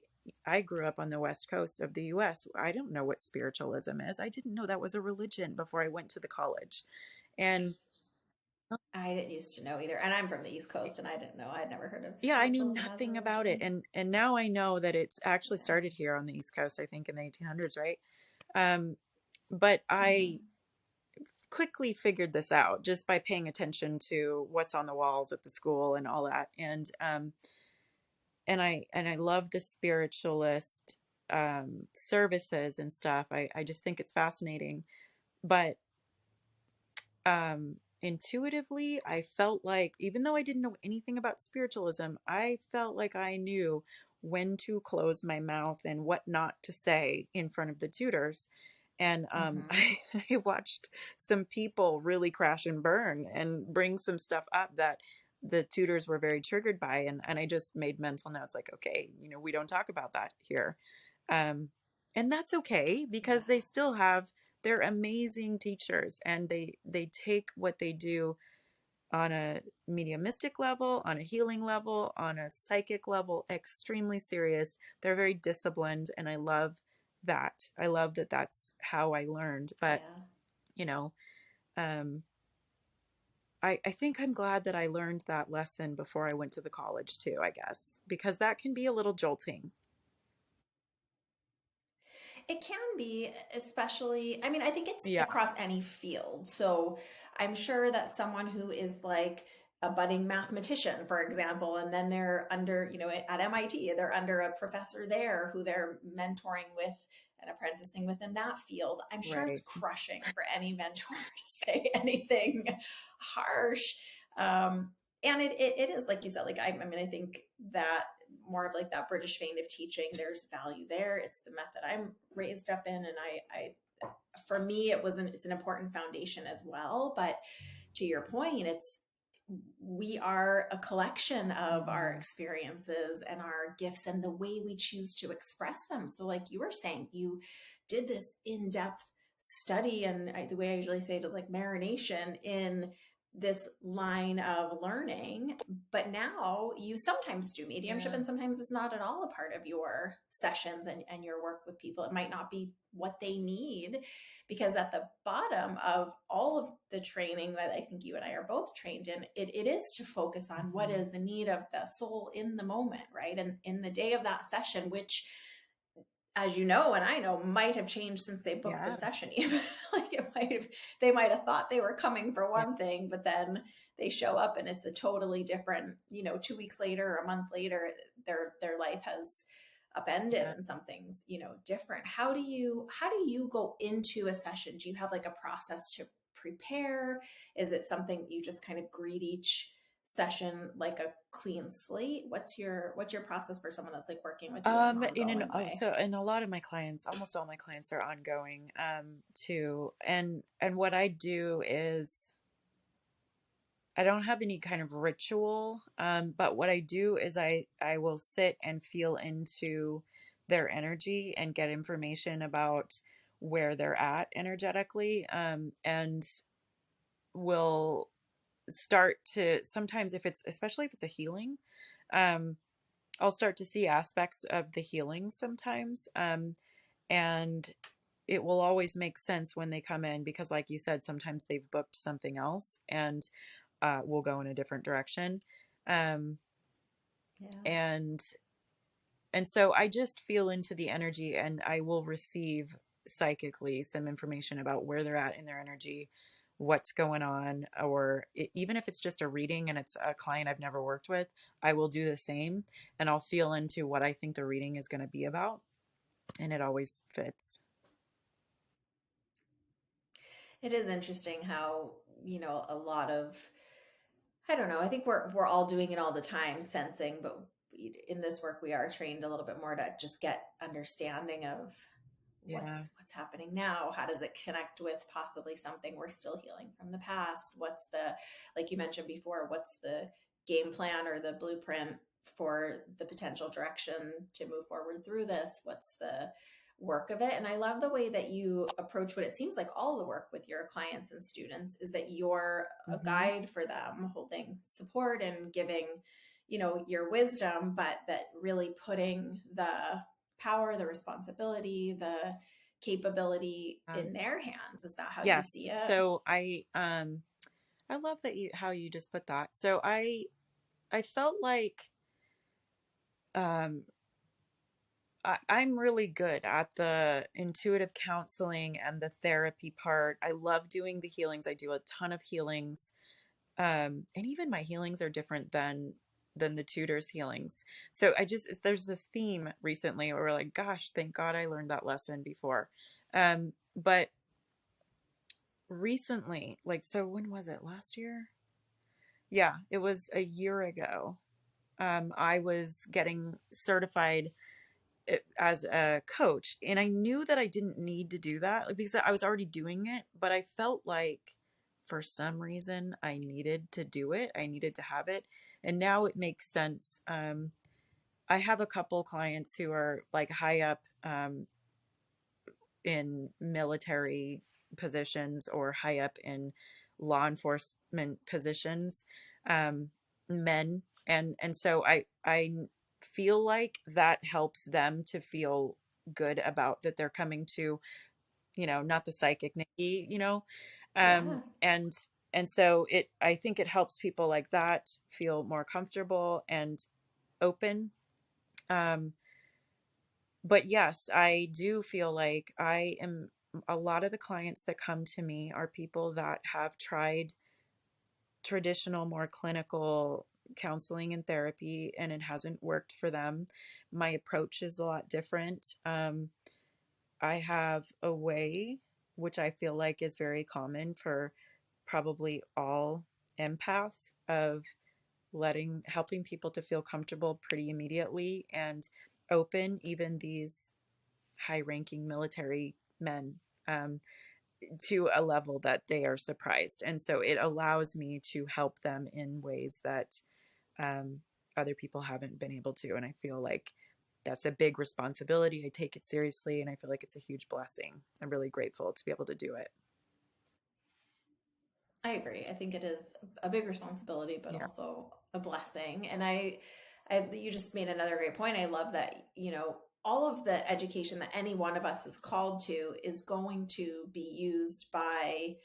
grew up on the west coast of the US. I don't know what spiritualism is. I didn't know that was a religion before I went to the college. And I didn't used to know either, and I'm from the East Coast, and I didn't know. I'd never heard of yeah, I knew spiritualism as a nothing about it. religion. And now I know that it's actually Yeah. started here on the East Coast, I think in the 1800s, right? Um, but Mm-hmm. I quickly figured this out just by paying attention to what's on the walls at the school and all that. And I love the spiritualist services and stuff. I just think it's fascinating. But intuitively, I felt like, even though I didn't know anything about spiritualism, I felt like I knew when to close my mouth and what not to say in front of the tutors. And Mm-hmm. I watched some people really crash and burn and bring some stuff up that the tutors were very triggered by. And I just made mental notes like, okay, we don't talk about that here. Um, and that's okay, Yeah. because they still have, they're amazing teachers, and they take what they do on a mediumistic level, on a healing level, on a psychic level, extremely serious. They're very disciplined, and I love that. I love that that's how I learned. But, Yeah. you know, um, I think I'm glad that I learned that lesson before I went to the college too, I guess, because that can be a little jolting. It can be, especially, I mean, I think it's Yeah, across any field. So I'm sure that someone who is like a budding mathematician, for example, and then they're under, at MIT, they're under a professor there who they're mentoring with and apprenticing with in that field. I'm sure it's right. crushing for any mentor to say anything harsh. And it is, like you said, like, I mean, I think that more of like that British vein of teaching, there's value there. It's the method I'm raised up in. And for me, it's an important foundation as well. But to your point, we are a collection of our Mhm. experiences and our gifts and the way we choose to express them. So, like you were saying, you did this in depth study, and the way I usually say it is like marination in this line of learning. But now you sometimes do mediumship, Yeah. and sometimes it's not at all a part of your sessions and your work with people. It might not be what they need, because at the bottom of all of the training that I think you and I are both trained in, it is to focus on what Mhm. is the need of the soul in the moment, right? And in the day of that session, which, as you know, and I know, might have changed since they booked the Yeah. session. Even like they might have thought they were coming for Yeah. one thing, but then they show up and it's a totally different, 2 weeks later or a month later, their life has upended Yeah. and something's, different. How do you go into a session? Do you have like a process to prepare? Is it something you just kind of greet each session like a clean slate? What's your process for someone that's like working with you in an ongoing way? And a lot of my clients, almost all my clients are ongoing, too. And what I do is I don't have any kind of ritual, but what I do is I will sit and feel into their energy and get information about where they're at energetically, and will start to sometimes if it's especially if it's a healing, um, I'll start to see aspects of the healing sometimes, and it will always make sense when they come in because, like you said, sometimes they've booked something else and we'll go in a different direction. Um, Yeah. and so I just feel into the energy and I will receive psychically some information about where they're at in their energy, what's going on, or even if it's just a reading and it's a client I've never worked with, I will do the same and I'll feel into what I think the reading is going to be about. And it always fits. It is interesting how, a lot of, I don't know, I think we're all doing it all the time, sensing, but in this work we are trained a little bit more to just get understanding of Yeah. what's happening now. How does it connect with possibly something we're still healing from the past? What's the, like you mentioned before, what's the game plan or the blueprint for the potential direction to move forward through this? What's the work of it? And I love the way that you approach what it seems like all the work with your clients and students is that you're a Hmm. guide for them, holding support and giving, your wisdom, but that really putting the power, the responsibility, the capability in their hands. Is that how you Yes. see it? So I love that you how you just put that. So I felt like um I'm really good at the intuitive counseling and the therapy part. I love doing the healings. I do a ton of healings. And even my healings are different than the tutor's healings. So there's this theme recently where we're like, gosh, thank God I learned that lesson before. But recently, like, so when was it? Last year? Yeah, it was a year ago. I was getting certified as a coach, and I knew that I didn't need to do that because I was already doing it, but I felt like for some reason I needed to do it. I needed to have it, and now it makes sense. I have a couple clients who are like high up in military positions or high up in law enforcement positions, men, and so I feel like that helps them to feel good about that they're coming to, not the psychic Nikki, Yeah. and so I think it helps people like that feel more comfortable and open. um but yes, I do feel like I am a lot of the clients that come to me are people that have tried traditional, more clinical counseling and therapy, and it hasn't worked for them. My approach is a lot different. I have a way, which I feel like is very common for probably all empaths, of helping people to feel comfortable pretty immediately and open, even these high ranking military men. Um, to a level that they are surprised. And so it allows me to help them in ways that um, other people haven't been able to. And I feel like that's a big responsibility. I take it seriously, and I feel like it's a huge blessing. I'm really grateful to be able to do it. I agree. I think it is a big responsibility, but Yeah. also a blessing. And you just made another great point. I love that, all of the education that any one of us is called to is going to be used by,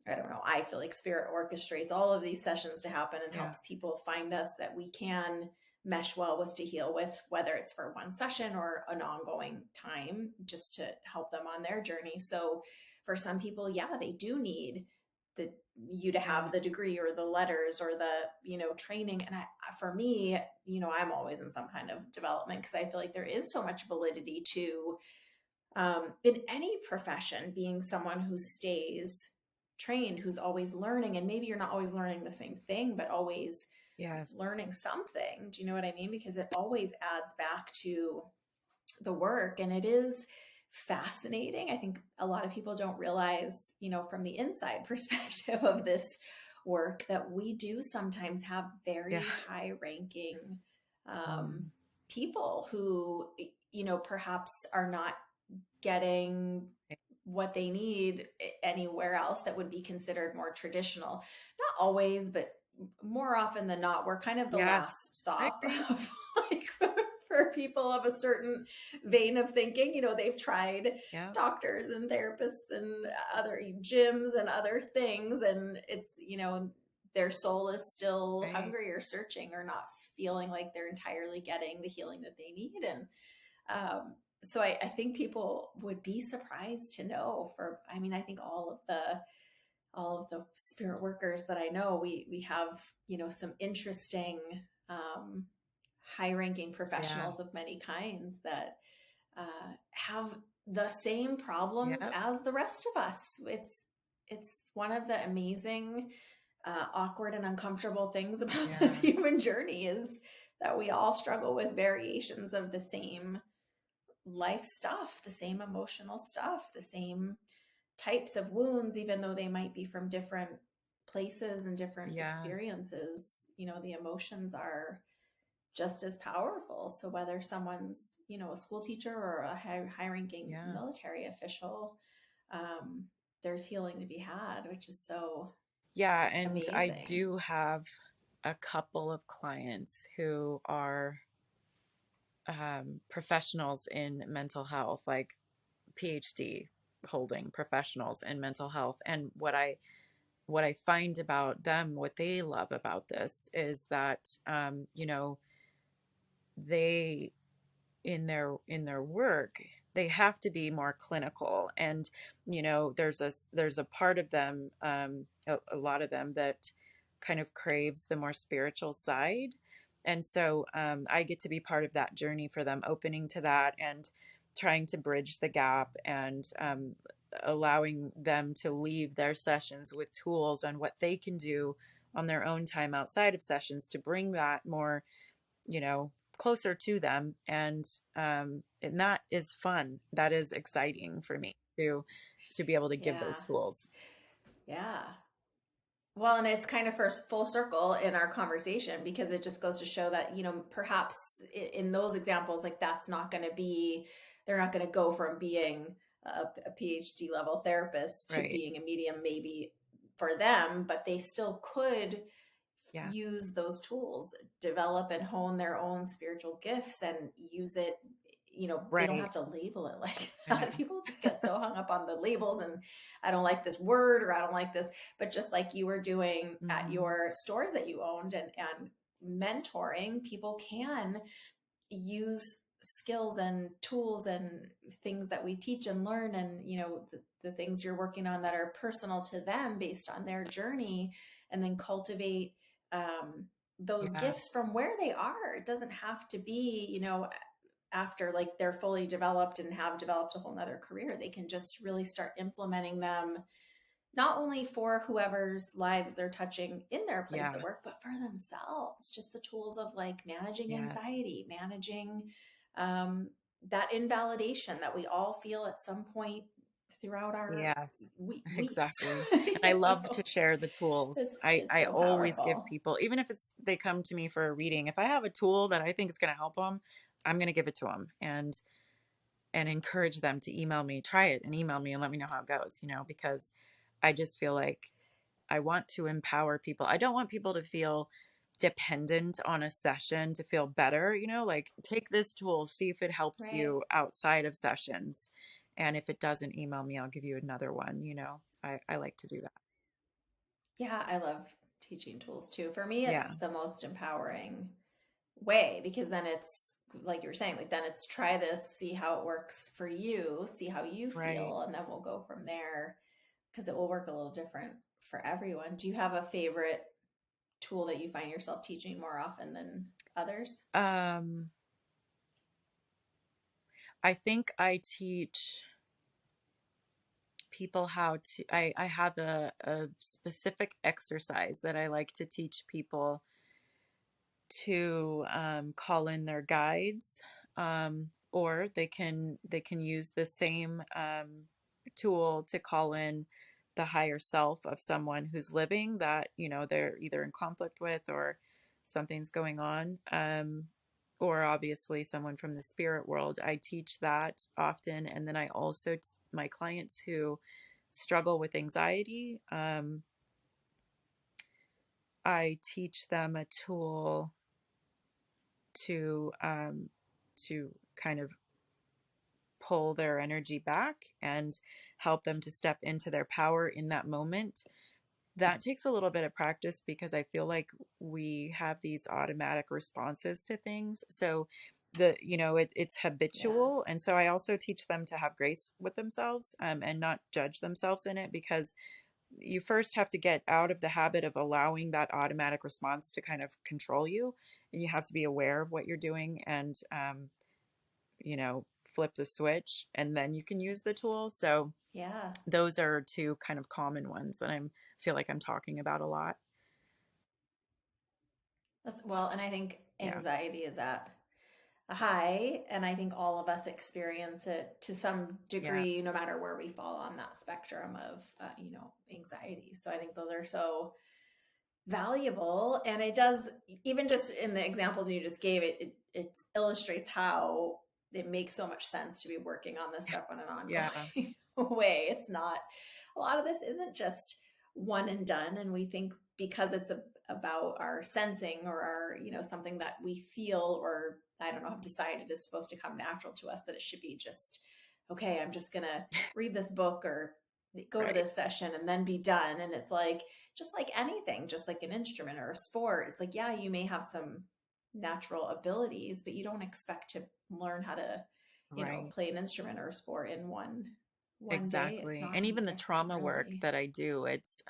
I don't know, I feel like Spirit orchestrates all of these sessions to happen and Yeah. helps people find us that we can mesh well with, to heal with, whether it's for one session or an ongoing time, just to help them on their journey. So for some people, yeah, they do need the you to Yeah. have the degree or the letters or the training. And for me, I'm always in some kind of development, because I feel like there is so much validity to, in any profession, being someone who stays trained, who's always learning. And maybe you're not always learning the same thing, but always Yes. learning something. Do you know what I mean? Because it always adds back to the work, and it is fascinating. I think a lot of people don't realize, from the inside perspective of this work, that we do sometimes have Yeah. very high ranking Mm. people who, perhaps are not getting what they need anywhere else that would be considered more traditional. Not always, but more often than not, we're kind of the Yes. last I stop agree. of, like, for people of a certain vein of thinking. They've tried Yeah. doctors and therapists and other gyms and other things, and it's, their soul is still Right. hungry or searching or not feeling like they're entirely getting the healing that they need. And so I think people would be surprised to know. I think all of the spirit workers that I know, we have, some interesting, um, high ranking Yeah. professionals of many kinds that have the same problems Yeah. as the rest of us. It's one of the amazing, awkward and uncomfortable things about this Yeah. human journey, is that we all struggle with variations of the same life stuff, the same emotional stuff, the same types of wounds, even though they might be from different places and different Yeah. experiences. The emotions are just as powerful. So whether someone's, a school teacher or a high ranking Yeah. military official, um, there's healing to be had, which is so Yeah. And I amazing. do have a couple of clients who are professionals in mental health, like PhD holding professionals in mental health. And what I find about them, what they love about this is that they in their work, they have to be more clinical. And there's a part of them, a lot of them, that kind of craves the more spiritual side. And so I get to be part of that journey for them, opening to that and trying to bridge the gap, and allowing them to leave their sessions with tools on what they can do on their own time outside of sessions to bring that more, closer to them. And that is fun. That is exciting for me to be able to give Yeah. those tools. Yeah. Well, and it's kind of first full circle in our conversation, because it just goes to show that, perhaps in those examples, like, they're not going to go from being a PhD level therapist to Right. being a medium, maybe for them, but they still could Yeah. use those tools, develop and hone their own spiritual gifts, and use it. They don't Right. have to label it like I that. know. People just get so hung up on the labels, and I don't like this word, or I don't like this. But just like you were doing at Hmm. your stores that you owned, and mentoring, people can use skills and tools and things that we teach and learn, and the things you're working on that are personal to them based on their journey, and then cultivate, um, those Yeah. gifts from where they are. It doesn't have to be, after, like, they're fully developed and have developed a whole nother career. They can just really start implementing them, not only for whoever's lives they're touching in their place of Yeah. work, but for themselves. Just the tools of, like, managing Yes. anxiety, managing, um, that invalidation that we all feel at some point throughout our Yes, weeks. exactly. And I You love to know, share the tools. it's I so always give powerful. people, even if it's they come to me for a reading, if I have a tool that I think is going to help them, I'm going to give it to them and encourage them to email me, try it and email me and let me know how it goes, because I just feel like I want to empower people. I don't want people to feel dependent on a session to feel better, like take this tool, see if it helps Right. you outside of sessions. And if it doesn't, email me, I'll give you another one, I like to do that. Yeah, I love teaching tools too. For me, Yeah, it's the most empowering way because then it's like you were saying, like then it's try this, see how it works for you, see how you right. feel, and then we'll go from there because it will work a little different for everyone. Do you have a favorite tool that you find yourself teaching more often than others? Um, I think I teach people how to, I have a specific exercise that I like to teach people to call in their guides, or they can use the same tool to call in the higher self of someone who's living that they're either in conflict with or something's going on, or obviously someone from the spirit world. I teach that often, and then I also my clients who struggle with anxiety, I teach them a tool to kind of pull their energy back and help them to step into their power in that moment. That takes a little bit of practice because I feel like we have these automatic responses to things. So it's Yeah. habitual, and so I also teach them to have grace with themselves, and not judge themselves in it, because you first have to get out of the habit of allowing that automatic response to kind of control you, and you have to be aware of what you're doing, and flip the switch, and then you can use the tool. So Yeah. those are two kind of common ones that I feel like I'm talking about a lot. That's well, and I think Yeah, anxiety is at a high, and I think all of us experience it to some yeah, degree, no matter where we fall on that spectrum of, anxiety. So I think those are so valuable, and it does, even just in the examples you just gave, it illustrates how it makes so much sense to be working on this stuff on an yeah, ongoing way. It's not, a lot of this isn't just one and done, and we think because it's about our sensing or our, something that we feel, or I don't know, have decided is supposed to come natural to us, that it should be just okay, I'm just gonna read this book or go to right, this session and then be done. And it's like, just like anything, just like an instrument or a sport, it's like, yeah, you may have some natural abilities, but you don't expect to learn how to, right. play an instrument or a sport in one day. It's Exactly. not And any even the different, trauma work really. that I do, it's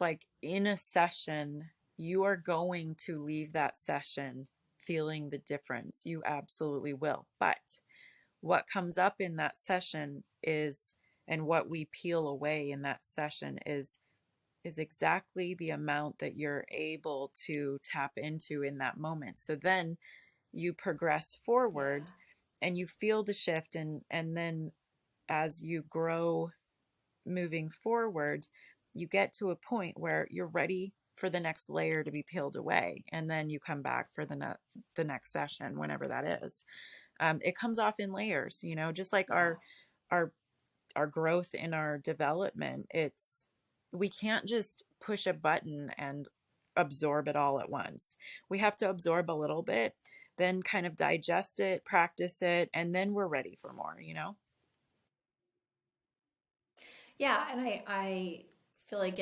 like in a session, you are going to leave that session feeling the difference. You absolutely will. But what comes up in that session is, and what we peel away in that session is exactly the amount that you're able to tap into in that moment. So then you progress Yeah. forward and you feel the shift, and then as you grow moving forward, you get to a point where you're ready for the next layer to be peeled away, and then you come back for the next session, whenever that is. It comes off in layers, just like Yeah. our our growth in our development. It's We can't just push a button and absorb it all at once. We have to absorb a little bit, then kind of digest it, practice it, and then we're ready for more. Yeah. And I feel like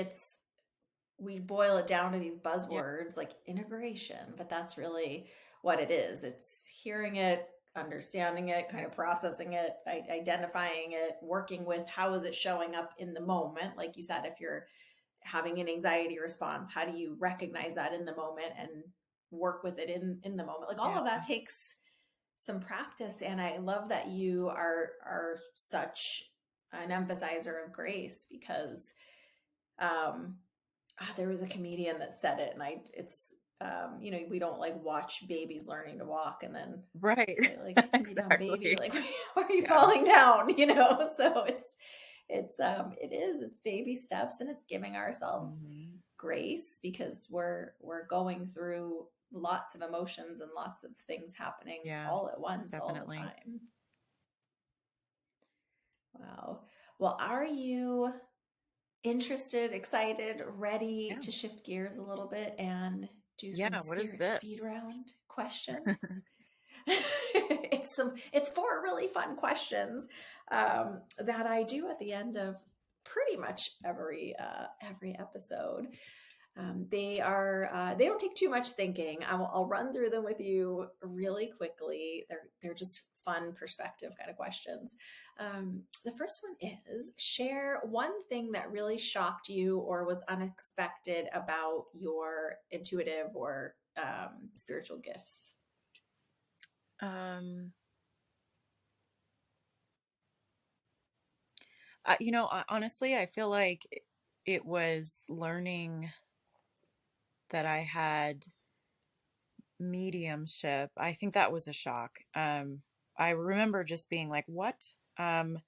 we boil it down to these Yeah, buzzwords like integration, but that's really what it is. It's hearing it, understanding it, kind of processing it, identifying it, working with how is it showing up in the moment. Like you said, if you're having an anxiety response, how do you recognize that in the moment and work with it in the moment? Like all yeah, of that takes some practice, and I love that you are such an emphasizer of grace because um there was a comedian that said it, and it's we don't like watch babies learning to walk and then Right. say like, lay down, baby, Exactly. like, why are you Yeah. falling down? So it's baby steps, and it's giving ourselves Hmm. grace, because we're going through lots of emotions and lots of things happening Yeah, all at once, all the definitely. time. Wow. Well, are you interested, excited, ready Yeah. to shift gears a little bit and do some Yeah. What is spirit speed this? round questions? It's four really fun questions that I do at the end of pretty much every episode. They don't take too much thinking. I'll run through them with you really quickly. They're just fun perspective kind of questions. The first one is, share one thing that really shocked you or was unexpected about your intuitive or spiritual gifts. Um, Honestly, I feel like it was learning that I had mediumship. I think that was a shock. I remember just being like, "What?" Um,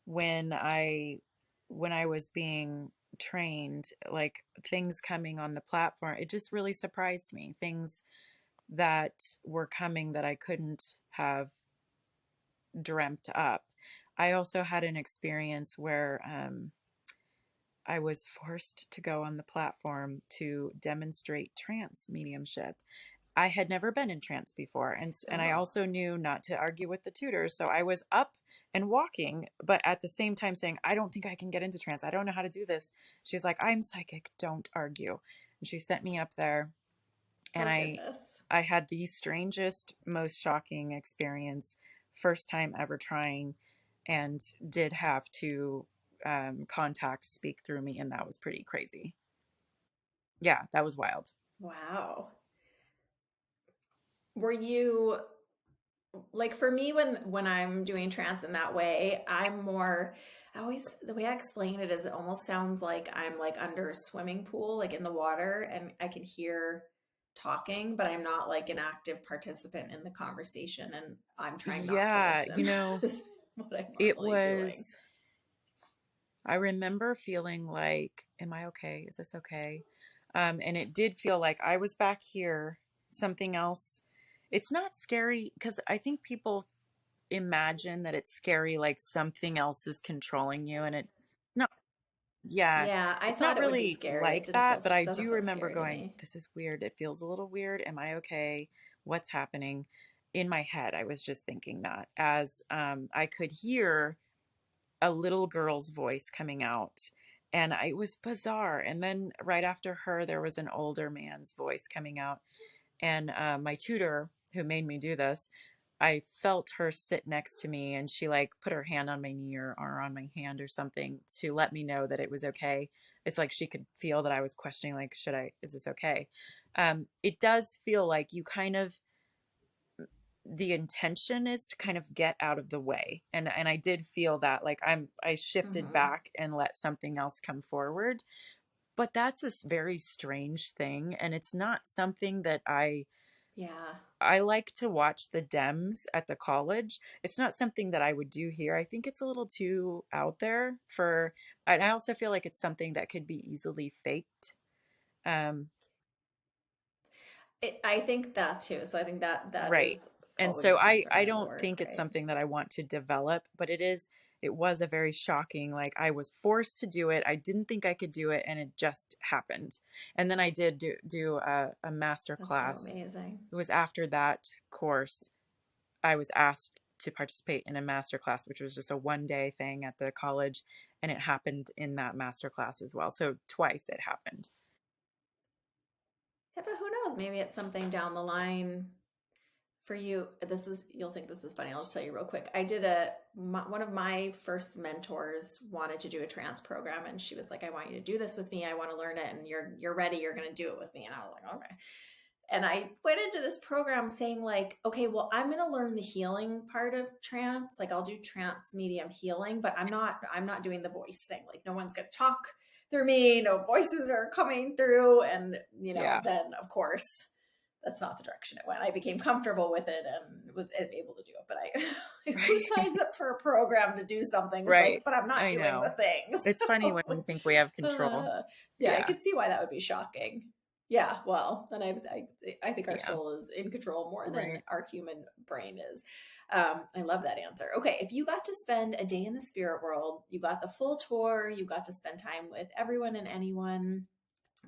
when I was being trained, like things coming on the platform, it just really surprised me. Things that were coming that I couldn't have dreamt up. I also had an experience where I was forced to go on the platform to demonstrate trance mediumship. I had never been in trance before, and I Oh, also knew not to argue with the tutors, so I was up and walking, but at the same time saying, "I don't think I can get into trance. I don't know how to do this." She's like, "I'm psychic. Don't argue." And she sent me up there, and oh I goodness. I had the strangest, most shocking experience, first time ever trying, and did have to contact speak through me, and that was pretty crazy. Yeah, that was wild. Wow. Were you like, for me, when I'm doing trance in that way, I'm more, I always, the way I explain it is, it almost sounds like I'm like under a swimming pool, like in the water, and I can hear talking, but I'm not like an active participant in the conversation, and I'm trying not to Yeah, listen. Is what I'm it normally doing. was, I remember feeling like, "Am I okay? Is this okay?" And it did feel like I was back here, something else. It's not scary because I think people imagine that it's scary, like something else is controlling you, and it's not. Yeah, Yeah, I it's thought not it would be really scary. It like didn't feel, that, but I doesn't do feel remember scary to going, me. "This is weird. It feels a little weird. Am I okay? What's happening?" In my head, I was just thinking that as I could hear a little girl's voice coming out, and it was bizarre. And then right after her, there was an older man's voice coming out, and my tutor who made me do this, I felt her sit next to me, and she like put her hand on my knee or on my hand or something to let me know that it was okay. It's like she could feel that I was questioning, like, is this okay? It does feel like you kind of, the intention is to kind of get out of the way, and I did feel that, like, I shifted Hmm. back and let something else come forward. But that's a very strange thing, and it's not something that Yeah. I like to watch the dems at the college. It's not something that I would do here. I think it's a little too out there for, and I also feel like it's something that could be easily faked. Um, I think that too. So I think that right. is And always so a concern I in the don't work, think it's right? something that I want to develop, but it was a very shocking, like I was forced to do it. I didn't think I could do it, and it just happened. And then I did do a master That's so class. amazing. It was after that course I was asked to participate in a master class, which was just a 1 day thing at the college, and it happened in that master class as well. So twice it happened. Yeah, but who knows? Maybe it's something down the line for you. You'll think this is funny. I'll just tell you real quick. One of my first mentors wanted to do a trance program, and she was like, "I want you to do this with me. I want to learn it, and you're ready. You're going to do it with me." And I was like, "Okay." And I went into this program saying like, "Okay, well, I'm going to learn the healing part of trance. Like, I'll do trance medium healing, but I'm not doing the voice thing. Like, no one's going to talk through me. No voices are coming through." And Yeah. then of course, that's not the direction it went. I became comfortable with it and was able to do it. But who Right. signs up for a program to do something? It's like, Right. but I'm not I doing the know. things. It's funny when we think we have control. Yeah, I Yeah. could see why that would be shocking. Yeah, well, and I think our Yeah. soul is in control more than Right. our human brain is. I love that answer. Okay, if you got to spend a day in the spirit world, you got the full tour, you got to spend time with everyone and anyone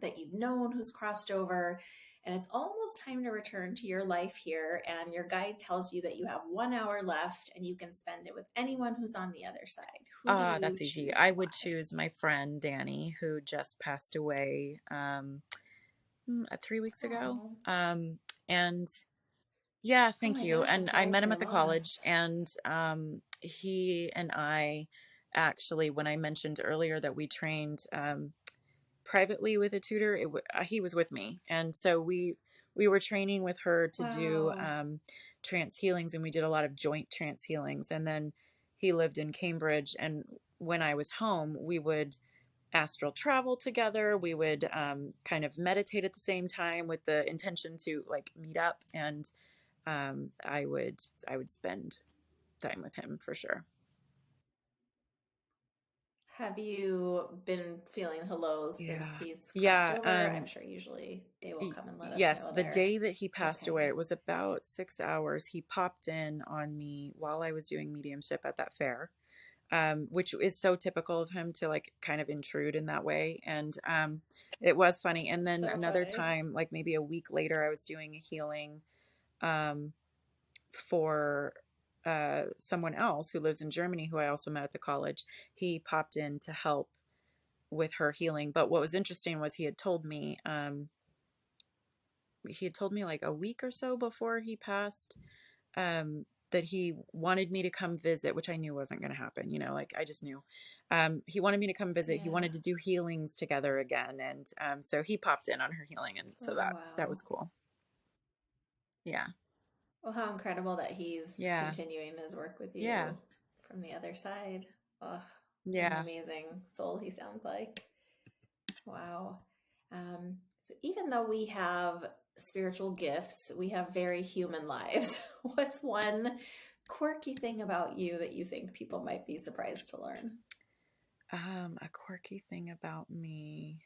that you've known who's crossed over, and it's almost time to return to your life here, and your guide tells you that you have 1 hour left and you can spend it with anyone who's on the other side. Who do you That's easy. choose I and would why? choose my friend Danny, who just passed away 3 weeks ago. Oh, And yeah, oh thank my you. gosh, I'm And I sorry met for him your at the loss. college, and he and I actually, when I mentioned earlier that we trained privately with a tutor, he was with me, and so we were training with her to do Wow. trance healings, and we did a lot of joint trance healings. And then he lived in Cambridge, and when I was home, we would astral travel together. We would kind of meditate at the same time with the intention to like meet up, and I would spend time with him for sure. Have you been feeling hellos since Yeah. he's crossed Yeah. over? I'm sure usually they will come and let us Yes, know the there. day that he passed away, Okay. it was about 6 hours. He popped in on me while I was doing mediumship at that fair, which is so typical of him to like kind of intrude in that way. And it was funny. And then So another funny. time, like maybe a week later, I was doing a healing um, for someone else who lives in Germany, who I also met at the college. He popped in to help with her healing. But what was interesting was he had told me like a week or so before he passed that he wanted me to come visit, which I knew wasn't going to happen. You know, like I just knew. He wanted me to come visit. He Yeah. wanted to do healings together again, and so he popped in on her healing, and so Oh, that was wow. cool. Yeah, Well, how incredible that he's yeah, continuing his work with yeah, you from the other side. Oh, what an yeah. amazing soul he sounds like. Wow. So even though we have spiritual gifts, we have very human lives. What's one quirky thing about you that you think people might be surprised to learn? A quirky thing about me.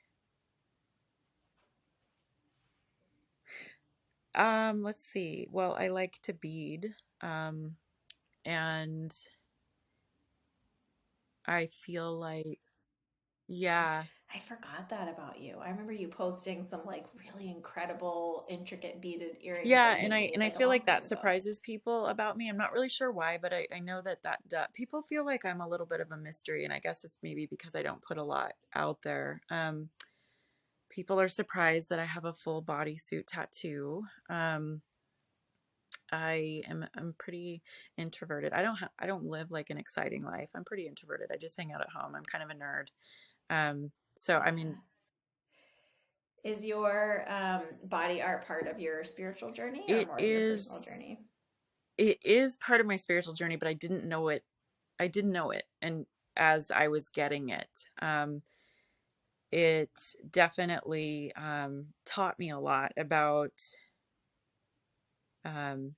Let's see. Well, I like to bead. Um, and I feel like, yeah, I forgot that about you. I remember you posting some like really incredible, intricate beaded earrings yeah, that you and had I made and I like a feel long like time that ago. surprises people about me. I'm not really sure why, but I know that people feel like I'm a little bit of a mystery, and I guess it's maybe because I don't put a lot out there. People are surprised that I have a full bodysuit tattoo. I'm pretty introverted. I don't live like an exciting life. I'm pretty introverted. I just hang out at home. I'm kind of a nerd. So I mean, Yeah. Is your body art part of your spiritual journey or it more of your personal is journey? it is part of my spiritual journey, but I didn't know it. I didn't know it, and as I was getting it, it definitely taught me a lot about um,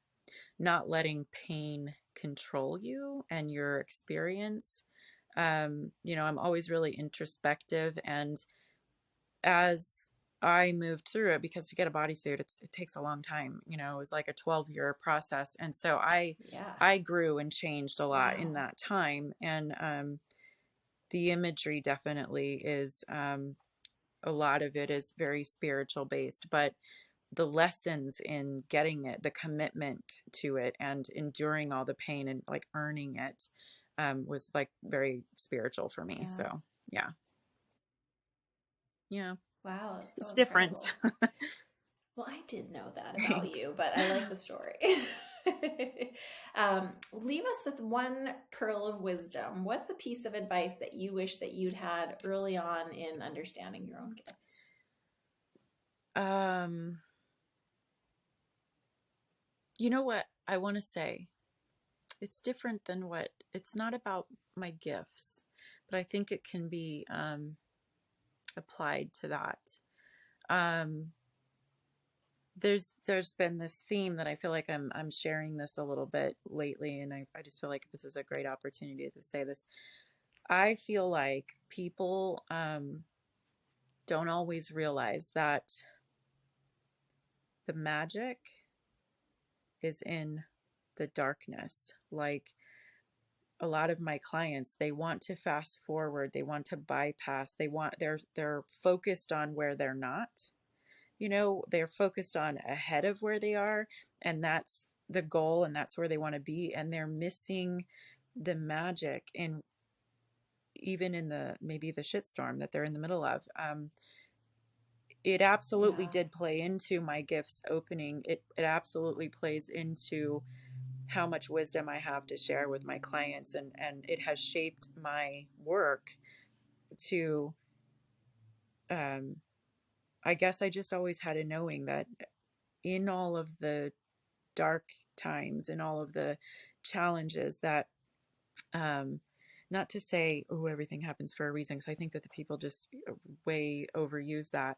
not letting pain control you and your experience. You know, I'm always really introspective, and as I moved through it, because to get a bodysuit, it takes a long time. You know, it was like a 12-year process, and so Yeah. I grew and changed a lot in Wow. that time, and the imagery definitely is a lot of it is very spiritual based, but the lessons in getting it, the commitment to it, and enduring all the pain and like earning it was like very spiritual for me. Yeah. So yeah, yeah, Wow, it's so it's different. incredible. Well, I did know that about Thanks. you, but I like the story. Leave us with one pearl of wisdom. What's a piece of advice that you wish that you'd had early on in understanding your own gifts? Um, you know what I want to say? It's different than what it's not about my gifts, but I think it can be applied to that. Um, there's been this theme that I feel like I'm sharing this a little bit lately, and I just feel like this is a great opportunity to say this. I feel like people don't always realize that the magic is in the darkness. Like a lot of my clients, they want to fast forward, they want to bypass, they're focused on where they're not. They're focused on ahead of where they are, and that's the goal, and that's where they want to be, and they're missing the magic in even in the maybe the shitstorm that they're in the middle of. It absolutely Yeah. did play into my gifts opening. It absolutely plays into how much wisdom I have to share with my clients, and it has shaped my work to I guess I just always had a knowing that in all of the dark times, in all of the challenges that um not to say, oh, everything happens for a reason, because I think that the people just way overuse that,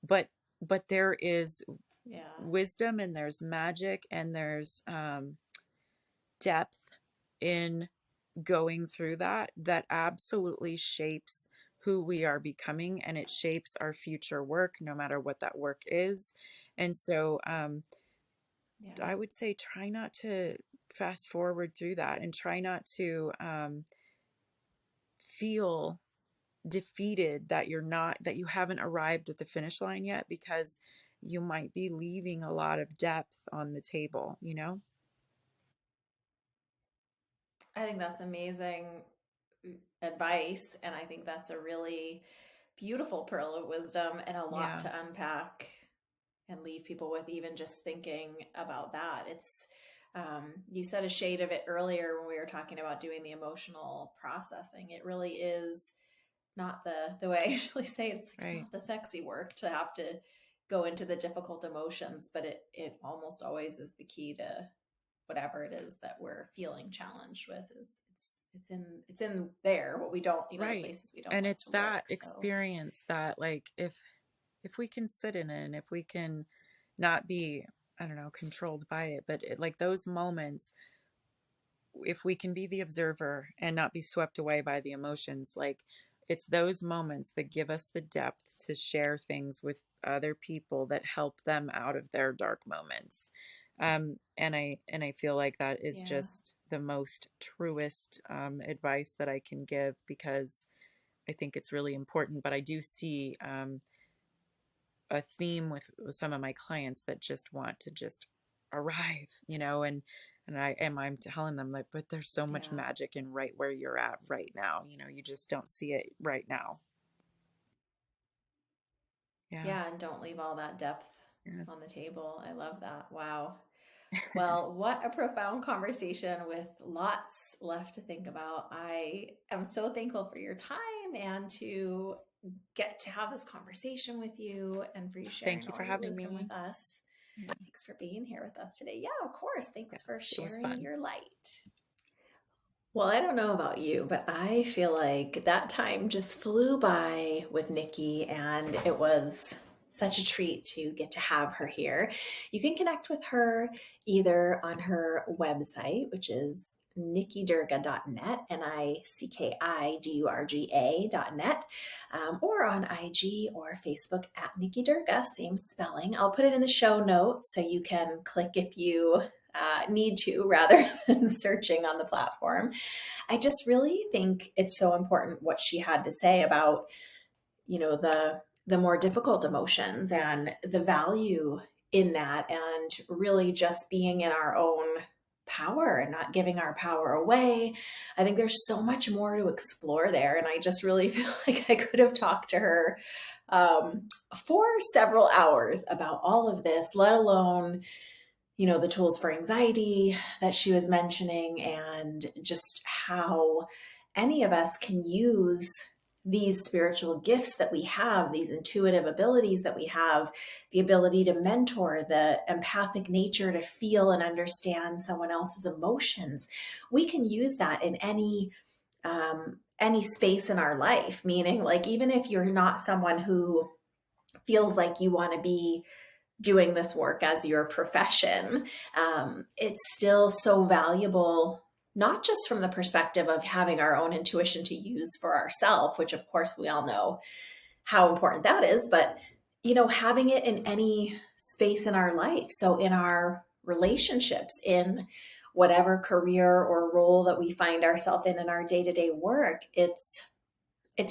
but there is Yeah. wisdom, and there's magic, and there's depth in going through that absolutely shapes who we are becoming, and it shapes our future work, no matter what that work is. And so Yeah. I would say try not to fast forward through that, and try not to feel defeated that you haven't arrived at the finish line yet, because you might be leaving a lot of depth on the table. I think that's amazing advice. And I think that's a really beautiful pearl of wisdom and a lot Yeah, to unpack and leave people with, even just thinking about that. You said a shade of it earlier when we were talking about doing the emotional processing. It really is not the way I usually say it. It's like, it's right. not the sexy work to have to go into the difficult emotions, but it almost always is the key to whatever it is that we're feeling challenged with. Is it's in there, what we don't, the Right. places we don't And like it's to that look. So experience that, like, if we can sit in it, and if we can not be, I don't know, controlled by it, but like those moments, if we can be the observer and not be swept away by the emotions, like it's those moments that give us the depth to share things with other people that help them out of their dark moments. And I feel like that is yeah. just the most truest advice that I can give, because I think it's really important. But I do see a theme with some of my clients that just want to just arrive, and I'm telling them, like, but there's so much Yeah. magic in right where you're at right now. You just don't see it right now. Yeah. Yeah, and don't leave all that depth Yeah. on the table. I love that. Wow. Well, what a profound conversation with lots left to think about. I am so thankful for your time and to get to have this conversation with you and for you Thank sharing you all for your having wisdom me. with us. Yeah. Thanks for being here with us today. Yeah, of course. Thanks for Yes, it was sharing fun. your light. Well, I don't know about you, but I feel like that time just flew by with Nicki, and it was such a treat to get to have her here. You can connect with her either on her website, which is nickidurga.net, nickidurga.net, or on IG or Facebook at Nicki Durga, same spelling. I'll put it in the show notes so you can click if you need to, rather than searching on the platform. I just really think it's so important what she had to say about, the more difficult emotions and the value in that, and really just being in our own power and not giving our power away. I think there's so much more to explore there, and I just really feel like I could have talked to her for several hours about all of this, let alone the tools for anxiety that she was mentioning, and just how any of us can use these spiritual gifts that we have, these intuitive abilities that we have, the ability to mentor, the empathic nature to feel and understand someone else's emotions. We can use that in any space in our life, meaning, like, even if you're not someone who feels like you want to be doing this work as your profession, it's still so valuable, not just from the perspective of having our own intuition to use for ourselves, which of course we all know how important that is, but having it in any space in our life. So in our relationships, in whatever career or role that we find ourselves in our day-to-day work, it's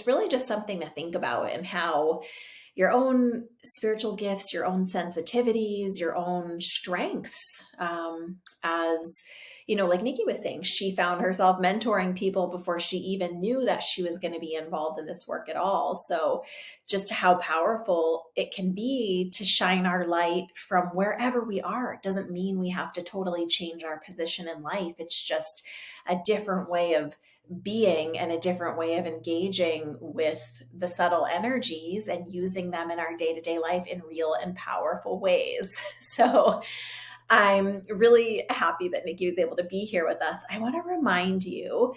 really just something to think about, and how your own spiritual gifts, your own sensitivities, your own strengths, as like Nicki was saying, she found herself mentoring people before she even knew that she was going to be involved in this work at all. So just how powerful it can be to shine our light from wherever we are. It doesn't mean we have to totally change our position in life. It's just a different way of being and a different way of engaging with the subtle energies and using them in our day-to-day life in real and powerful ways. So I'm really happy that Nicki was able to be here with us. I want to remind you,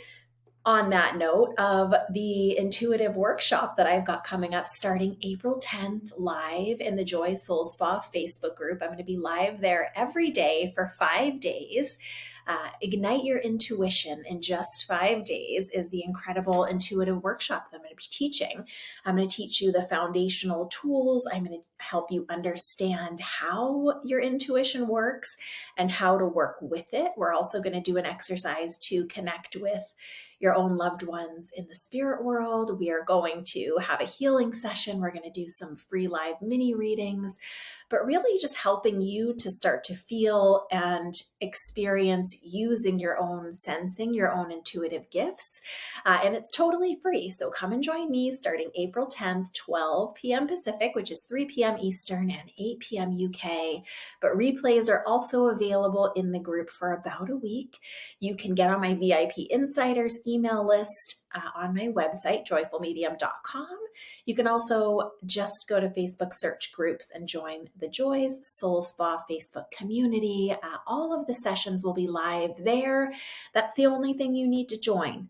on that note, of the intuitive workshop that I've got coming up starting April 10th live in the Joy Soul Spa Facebook group. I'm going to be live there every day for 5 days. Ignite Your Intuition in Just 5 Days is the incredible intuitive workshop that I'm going to be teaching. I'm going to teach you the foundational tools. I'm going to help you understand how your intuition works and how to work with it. We're also going to do an exercise to connect with your own loved ones in the spirit world. We are going to have a healing session. We're going to do some free live mini readings, but really just helping you to start to feel and experience using your own sensing, your own intuitive gifts. And it's totally free. So come and join me starting April 10th, 12 p.m. Pacific, which is 3 p.m. Eastern and 8 p.m. UK. But replays are also available in the group for about a week. You can get on my VIP Insiders email list on my website, joyfulmedium.com. You can also just go to Facebook, search groups, and join the Joys Soul Spa Facebook community. All of the sessions will be live there. That's the only thing you need to join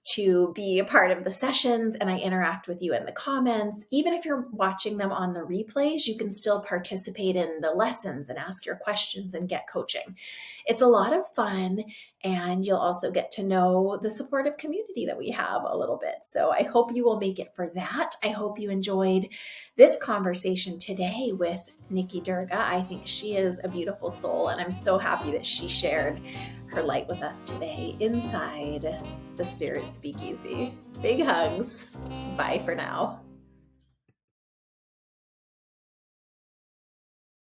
to be a part of the sessions, and I interact with you in the comments. Even if you're watching them on the replays, you can still participate in the lessons and ask your questions and get coaching. It's a lot of fun, and you'll also get to know the supportive community that we have a little bit. So I hope you will make it for that. I hope you enjoyed this conversation today with Nicki Durga. I think she is a beautiful soul, and I'm so happy that she shared her light with us today inside the Spirit Speakeasy. Big hugs. Bye for now.